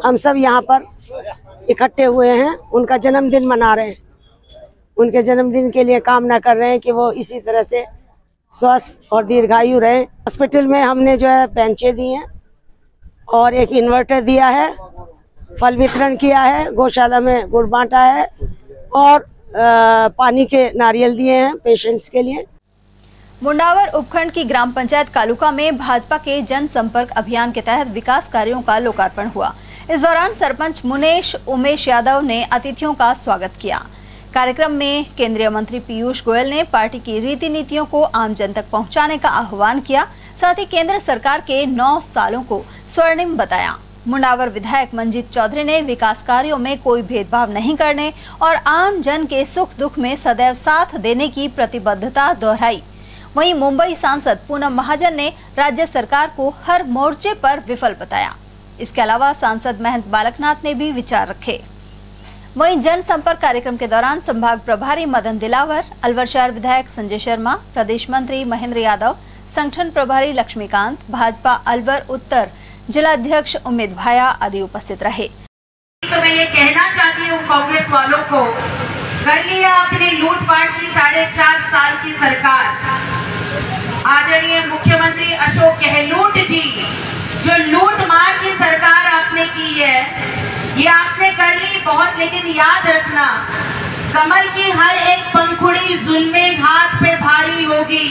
हम सब यहाँ पर इकट्ठे हुए हैं, उनका जन्मदिन मना रहे हैं। उनके जन्मदिन के लिए कामना कर रहे हैं कि वो इसी तरह से स्वस्थ और दीर्घायु रहे। हॉस्पिटल में हमने जो है बेंचें दी हैं और एक इन्वर्टर दिया है, फल वितरण किया है, गौशाला में गुड़ बांटा है और पानी के नारियल दिए हैं पेशेंट्स के लिए। मुंडावर उपखंड की ग्राम पंचायत कालुका में भाजपा के जनसंपर्क अभियान के तहत विकास कार्यों का लोकार्पण हुआ। इस दौरान सरपंच मुनेश उमेश यादव ने अतिथियों का स्वागत किया। कार्यक्रम में केंद्रीय मंत्री पीयूष गोयल ने पार्टी की रीति नीतियों को आम जन तक पहुंचाने का आह्वान किया। साथ ही केंद्र सरकार के 9 सालों को स्वर्णिम बताया। मुंडावर विधायक मंजीत चौधरी ने विकास कार्यों में कोई भेदभाव नहीं करने और आम जन के सुख दुख में सदैव साथ देने की प्रतिबद्धता दोहराई। वहीं मुंबई सांसद पूनम महाजन ने राज्य सरकार को हर मोर्चे पर विफल बताया। इसके अलावा सांसद महंत बालकनाथ ने भी विचार रखे। वहीं जनसंपर्क कार्यक्रम के दौरान संभाग प्रभारी मदन दिलावर, अलवर शहर विधायक संजय शर्मा, प्रदेश मंत्री महेंद्र यादव, संगठन प्रभारी लक्ष्मीकांत, भाजपा अलवर उत्तर जिलाध्यक्ष उम्मीद भाया आदि उपस्थित रहे। तो मैं ये कहना चाहती हूँ कांग्रेस वालों को, कर लिया अपनी लूटपाट की 4.5 साल की सरकार। आदरणीय मुख्यमंत्री अशोक गहलोत जी, जो लूट मार की सरकार आपने की है, ये आपने कर ली बहुत, लेकिन याद रखना कमल की हर एक पंखुड़ी जुल्मे घात पे भारी होगी।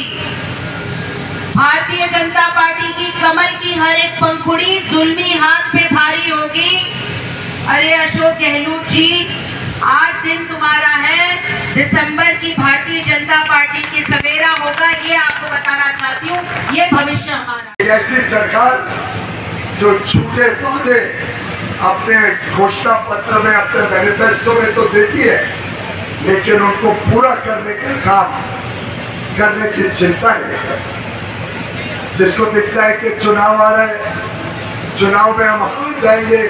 भारतीय जनता पार्टी की कमल की हर एक पंखुड़ी जुल्मी हाथ पे भारी होगी। अरे अशोक गहलोत जी, आज दिन तुम्हारा है, दिसंबर की भारतीय जनता पार्टी की सवेरा होगा, ये आपको बताना चाहती हूँ। ये भविष्य हमारा। ऐसी सरकार जो झूठे वादे अपने घोषणा पत्र में, अपने मैनिफेस्टो में तो देती है, लेकिन उनको पूरा करने का काम करने की चिंता नहीं करती। जिसको दिखता है कि चुनाव आ रहा है, चुनाव में हम हार जाएंगे,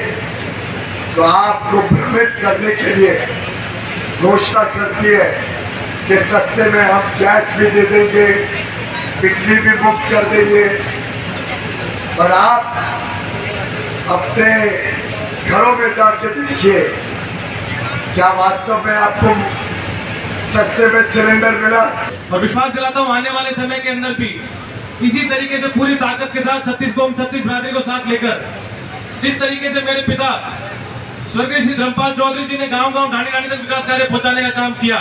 तो आपको भ्रमित करने के लिए घोषणा करती है कि सस्ते में हम गैस भी दे देंगे, बिजली भी मुफ्त कर देंगे। और आप अपने घरों में जाके देखिए, क्या वास्तव में आपको सस्ते में सिलेंडर मिला? और विश्वास दिलाता हूँ आने वाले समय के अंदर भी इसी तरीके से पूरी ताकत के साथ 36 कौम 36 बिरादरी को साथ लेकर, जिस तरीके से मेरे पिता स्वर्गीय श्री धर्मपाल चौधरी जी ने गांव-गांव ढाणी-ढाणी तक विकास कार्य पहुंचाने का काम किया,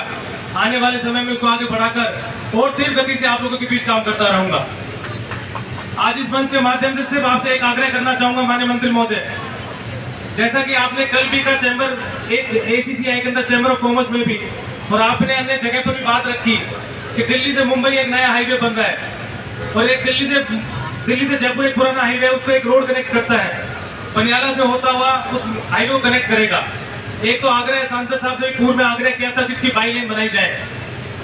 आने वाले समय में उसको आगे बढ़ाकर और तीव्र गति से आप लोगों के बीच काम करता रहूंगा। आज इस मंच के माध्यम से सिर्फ आपसे एक आग्रह करना चाहूंगा माननीय मंत्री महोदय, जैसा कि आपने कल भी का चैम्बर ACCI के अंदर चैम्बर ऑफ कॉमर्स में भी और आपने अन्य जगह पर भी बात रखी कि दिल्ली से मुंबई एक नया हाईवे बन रहा है और एक दिल्ली से जयपुर एक पुराना हाईवे, उसको एक रोड कनेक्ट करता है, पनियाला से होता हुआ उस हाईवे को कनेक्ट करेगा। एक तो आग्रह सांसद साहब से पूर्व में आग्रह किया था कि इसकी बाई लेन बनाई जाए,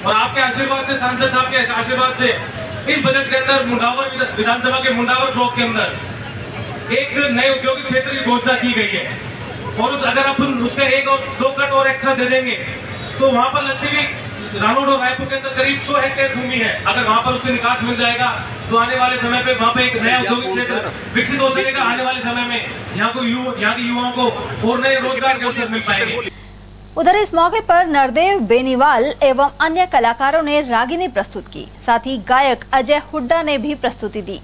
और आपके आशीर्वाद से, सांसद साहब के आशीर्वाद से इस बजट के अंदर मुंडावर विधानसभा के मुंडावर ब्लॉक के अंदर एक नए औद्योगिक क्षेत्र की घोषणा की गई है। और अगर अपन उसका 1 और 2 कट और एक्स्ट्रा दे देंगे तो वहां पर लगती हुई रानौड और रायपुर के अंदर करीब 100 हेक्टेयर भूमि है। अगर वहां पर उसका निकास मिल जाएगा तो आने वाले समय पे वहां पे एक नया औद्योगिक क्षेत्र विकसित हो सकेगा। आने वाले समय में यहाँ के युवाओं को और नए रोजगार के अवसर मिल पाएंगे। उधर इस मौके पर नरदेव बेनीवाल एवं अन्य कलाकारों ने रागिनी प्रस्तुत की। साथ ही गायक अजय हुड्डा ने भी प्रस्तुति दी।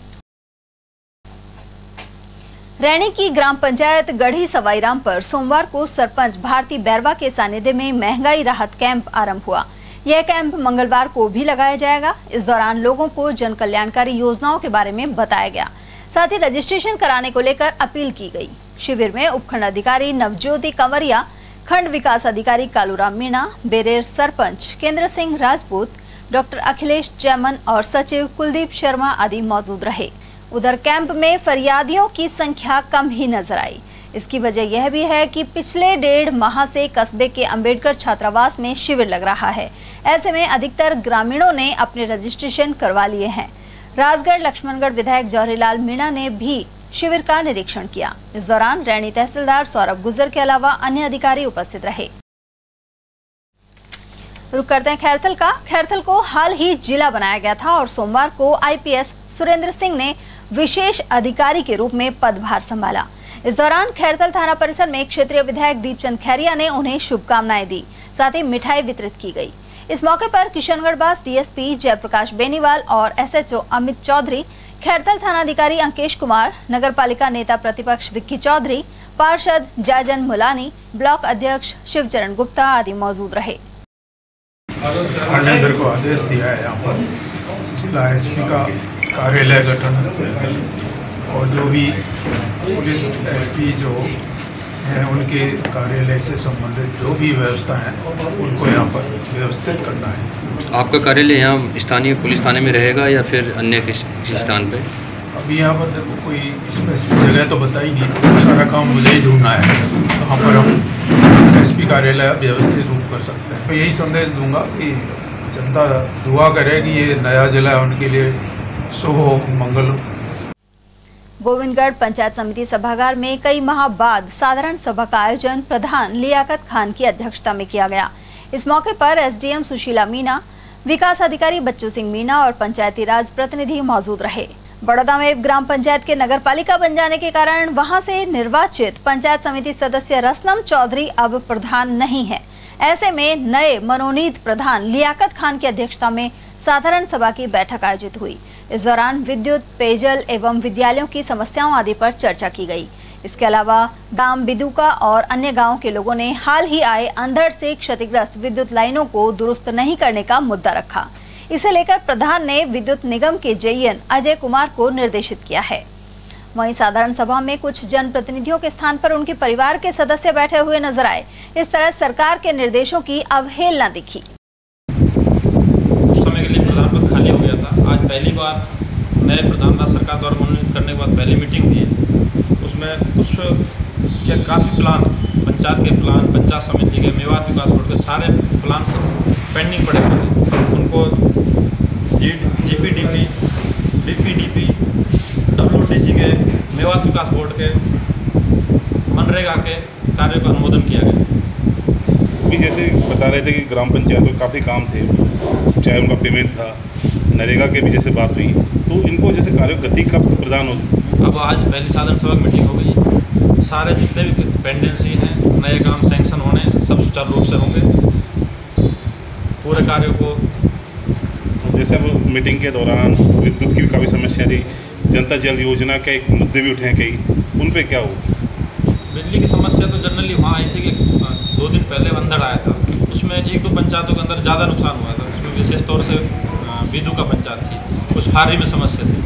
रैणी की ग्राम पंचायत गढ़ी सवाईराम पर सोमवार को सरपंच भारती बैरवा के सानिध्य में महंगाई राहत कैंप आरंभ हुआ। यह कैंप मंगलवार को भी लगाया जाएगा। इस दौरान लोगों को जन कल्याणकारी योजनाओं के बारे में बताया गया। साथ ही रजिस्ट्रेशन कराने को लेकर अपील की गई। शिविर में उपखंड अधिकारी नवज्योति कंवरिया, खंड विकास अधिकारी कालूराम मीणा, बेरेर सरपंच केंद्र सिंह राजपूत, डॉक्टर अखिलेश जैमन और सचिव कुलदीप शर्मा आदि मौजूद रहे। उधर कैंप में फरियादियों की संख्या कम ही नजर आई। इसकी वजह यह भी है कि पिछले 1.5 माह से कस्बे के अंबेडकर छात्रावास में शिविर लग रहा है। ऐसे में अधिकतर ग्रामीणों ने अपने रजिस्ट्रेशन करवा लिए हैं। राजगढ़ लक्ष्मणगढ़ विधायक जौहरीलाल मीणा ने भी शिविर का निरीक्षण किया। इस दौरान रैनी तहसीलदार सौरभ गुर्जर के अलावा अन्य अधिकारी उपस्थित रहे। रुक करते हैं खैरथल का। खैरथल को हाल ही जिला बनाया गया था और सोमवार को आईपीएस सुरेंद्र सिंह ने विशेष अधिकारी के रूप में पदभार संभाला। इस दौरान खैरथल थाना परिसर में क्षेत्रीय विधायक दीपचंद खैरिया ने उन्हें शुभकामनाएं दी, साथ ही मिठाई वितरित की गई। इस मौके पर किशनगढ़ डीएसपी जयप्रकाश बेनीवाल और एसएचओ अमित चौधरी, खैरथल थानाधिकारी अंकेश कुमार, नगरपालिका नेता प्रतिपक्ष विक्की चौधरी, पार्षद जयजन मुलानी, ब्लॉक अध्यक्ष शिवचरण गुप्ता आदि मौजूद रहे। मेरे को आदेश दिया है यहाँ पर जिला एसपी का कार्यालय गठन और जो भी पुलिस एसपी जो हैं उनके कार्यालय से संबंधित जो भी व्यवस्था है उनको यहाँ पर व्यवस्थित करना है। आपका कार्यालय यहाँ स्थानीय पुलिस थाने में रहेगा या फिर अन्य किसी स्थान पे? अभी यहाँ पर देखो कोई स्पेसिफिक जगह तो बताई नहीं, सारा काम मुझे ही ढूंढना है कहाँ पर हम एसपी कार्यालय व्यवस्थित रूप कर सकते हैं। तो यही संदेश दूंगा कि जनता दुआ करे कि ये नया जिला है उनके लिए शुभ हो, मंगल हो। गोविंदगढ़ पंचायत समिति सभागार में कई माह बाद साधारण सभा का आयोजन प्रधान लियाकत खान की अध्यक्षता में किया गया। इस मौके पर एसडीएम सुशीला मीणा, विकास अधिकारी बच्चू सिंह मीणा और पंचायती राज प्रतिनिधि मौजूद रहे। बड़ौदा में ग्राम पंचायत के नगरपालिका बन जाने के कारण वहां से निर्वाचित पंचायत समिति सदस्य रसनम चौधरी अब प्रधान नहीं है। ऐसे में नए मनोनीत प्रधान लियाकत खान की अध्यक्षता में साधारण सभा की बैठक आयोजित हुई। इस दौरान विद्युत, पेयजल एवं विद्यालयों की समस्याओं आदि पर चर्चा की गई। इसके अलावा गांव बिदुका और अन्य गांवों के लोगों ने हाल ही आए अंधड़ से क्षतिग्रस्त विद्युत लाइनों को दुरुस्त नहीं करने का मुद्दा रखा। इसे लेकर प्रधान ने विद्युत निगम के जेईएन अजय कुमार को निर्देशित किया है। वहीं साधारण सभा में कुछ जनप्रतिनिधियों के स्थान पर उनके परिवार के सदस्य बैठे हुए नजर आए। इस तरह सरकार के निर्देशों की अवहेलना दिखी। कुछ समय के लिए प्रधान पद खाली हो गया था। आज पहली बार नए प्रधान राज्य सरकार द्वारा मनोनीत करने के बाद पहली मीटिंग हुई है। उसमें कुछ काफ़ी प्लान, पंचायत के प्लान, पंचायत समिति के, मेवात विकास बोर्ड के सारे प्लान पेंडिंग पड़े हुए थे। उनको जीपीडीपी, बीपीडीपी, डब्ल्यूडीसी के, मेवात विकास बोर्ड के, मनरेगा के कार्यों का अनुमोदन किया गया। अभी जैसे बता रहे थे कि ग्राम पंचायत में काफ़ी काम थे, चाहे उनका पेमेंट था, नरेगा के भी जैसे बात हुई, तो इनको जैसे कार्य गति कब प्रदान हो। अब आज पहली साधारण सभा की मीटिंग हो गई। सारे जितने भी पेंडेंसी हैं, नए काम सैंक्शन होने, सब सुचारू रूप से होंगे। पूरे कार्यों को जैसे अब मीटिंग के दौरान विद्युत की भी काफ़ी समस्या थी, जनता जल योजना के एक मुद्दे भी उठे हैं कई, उन पे क्या हो? बिजली की समस्या तो जनरली वहाँ आई थी कि 2 दिन पहले अंधड़ आया था, उसमें 1-2 पंचायतों के अंदर ज़्यादा नुकसान हुआ था। उसमें विशेष तौर से बिदू का पंचायत थी, कुछ हारी में समस्या थी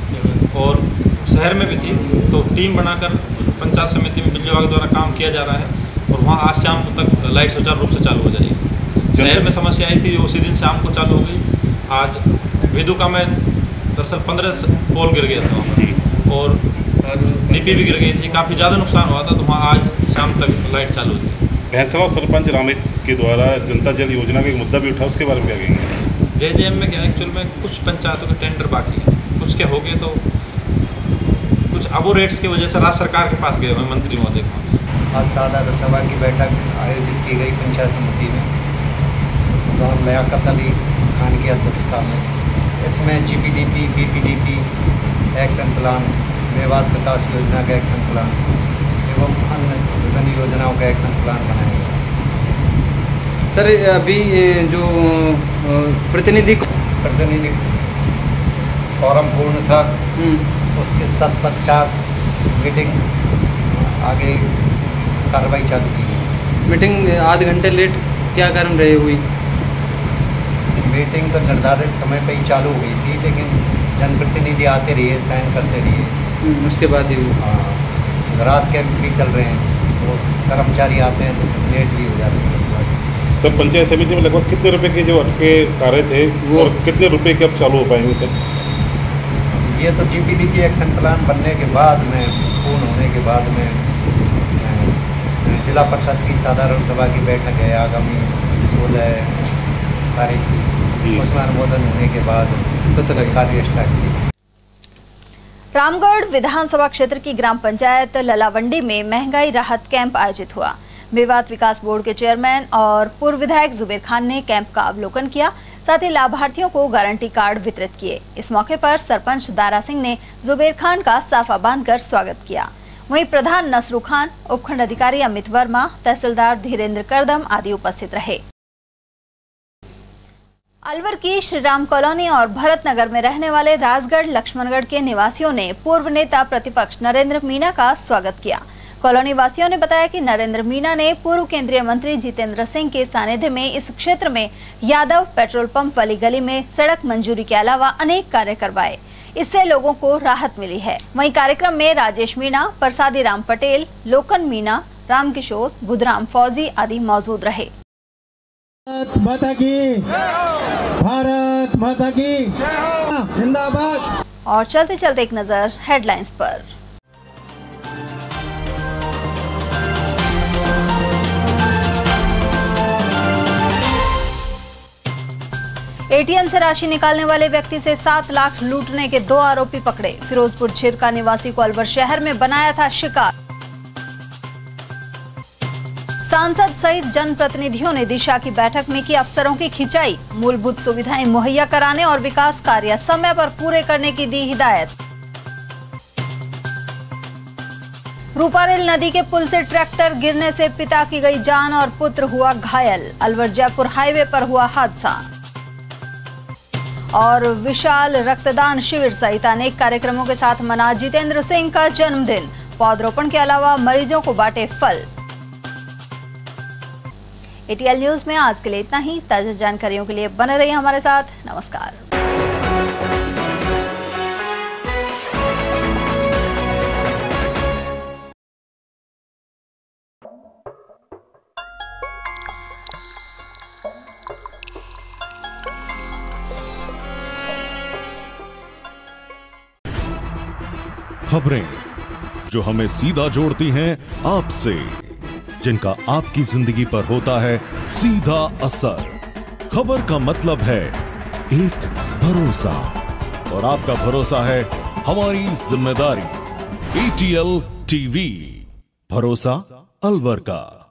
और शहर में भी थी। तो टीम बनाकर पंचायत समिति में बिजली विभाग द्वारा काम किया जा रहा है और वहाँ आज शाम तक लाइट सुचारू रूप से चालू हो जाएगी। शहर में समस्या आई थी, उसी दिन शाम को चालू हो गई। आज विदुका में दरअसल 15 पोल गिर गया था और डीपी भी गिर गई थी, काफ़ी ज़्यादा नुकसान हुआ था। तो वहाँ आज शाम तक लाइट चालू थी। भैंसवा सरपंच रामित के द्वारा जनता जल योजना का एक मुद्दा भी उठा, उसके बारे में क्या कहेंगे? जेजेएम में क्या एक्चुअल में कुछ पंचायतों के टेंडर बाकी है, कुछ के हो गए तो कुछ अबो रेट्स की वजह से राज्य सरकार के पास गए हुए मंत्री महोदय को। आज साधारण सभा की बैठक आयोजित की गई पंचायत समिति में, प्रधान लियाकत अली खान की अध्यक्षता में। इसमें जीपीडीपी, बीपीडीपी एक्शन प्लान, मेवात विकास योजना का एक्शन प्लान एवं अन्य विभिन्न योजनाओं का एक्शन प्लान बनाया गया। सर अभी जो प्रतिनिधि फॉरम पूर्ण था, उसके तत्पश्चात मीटिंग आगे कार्रवाई चालू की गई। मीटिंग आधे घंटे लेट क्या कारण रही हुई? मीटिंग तो निर्धारित समय पर ही चालू हुई थी, लेकिन जनप्रतिनिधि आते रहिए, साइन करते रहिए, उसके बाद ही रात कैंप भी चल रहे हैं, तो कर्मचारी आते हैं तो लेट भी हो जाते हैं। सर पंचायत समिति में लगभग कितने रुपए के जो अटके कार्य थे वो और कितने रुपए के अब चालू हो पाएंगे सर? ये तो जीपीडीपी एक्शन प्लान बनने के बाद में, पूर्ण होने के बाद में, जिला परिषद की साधारण सभा की बैठक है आगामी 16 तारीख की, उसमें अनुमोदन होने के बाद कार्य स्टार्ट किया। रामगढ़ विधानसभा क्षेत्र की ग्राम पंचायत ललावंडी में महंगाई राहत कैंप आयोजित हुआ। मेवात विकास बोर्ड के चेयरमैन और पूर्व विधायक जुबेर खान ने कैंप का अवलोकन किया, साथ ही लाभार्थियों को गारंटी कार्ड वितरित किए। इस मौके पर सरपंच दारा सिंह ने जुबेर खान का साफा बांधकर स्वागत किया। वहीं प्रधान नसरू खान, उपखंड अधिकारी अमित वर्मा, तहसीलदार धीरेन्द्र करदम आदि उपस्थित रहे। अलवर की श्रीराम कॉलोनी और भरत नगर में रहने वाले राजगढ़ लक्ष्मणगढ़ के निवासियों ने पूर्व नेता प्रतिपक्ष नरेंद्र मीणा का स्वागत किया। कॉलोनी वासियों ने बताया कि नरेंद्र मीणा ने पूर्व केंद्रीय मंत्री जितेंद्र सिंह के सानिध्य में इस क्षेत्र में यादव पेट्रोल पंप वाली गली में सड़क मंजूरी के अलावा अनेक कार्य करवाए, इससे लोगों को राहत मिली है। वहीं कार्यक्रम में राजेश मीणा, प्रसादी राम पटेल, लोकन मीणा, रामकिशोर, बुधराम फौजी आदि मौजूद रहे। भारत माता की जिंदाबाद। और चलते चलते एक नजर हेडलाइंस पर। एटीएम से राशि निकालने वाले व्यक्ति से 7 लाख लूटने के 2 आरोपी पकड़े। फिरोजपुर छिरका निवासी को अलवर शहर में बनाया था शिकार। सांसद सहित जनप्रतिनिधियों ने दिशा की बैठक में की अफसरों की खिंचाई, मूलभूत सुविधाएं मुहैया कराने और विकास कार्य समय पर पूरे करने की दी हिदायत। रूपारेल नदी के पुल से ट्रैक्टर गिरने से पिता की गई जान और पुत्र हुआ घायल। अलवर जयपुर हाईवे पर हुआ हादसा। और विशाल रक्तदान शिविर सहित अनेक कार्यक्रमों के साथ मना जितेंद्र सिंह का जन्मदिन। पौधरोपण के अलावा मरीजों को बांटे फल। एटीएल न्यूज में आज के लिए इतना ही। ताजा जानकारियों के लिए बने रहिए हमारे साथ। नमस्कार। खबरें जो हमें सीधा जोड़ती हैं आपसे, जिनका आपकी जिंदगी पर होता है सीधा असर। खबर का मतलब है एक भरोसा, और आपका भरोसा है हमारी जिम्मेदारी। एटीएल टीवी, भरोसा अलवर का।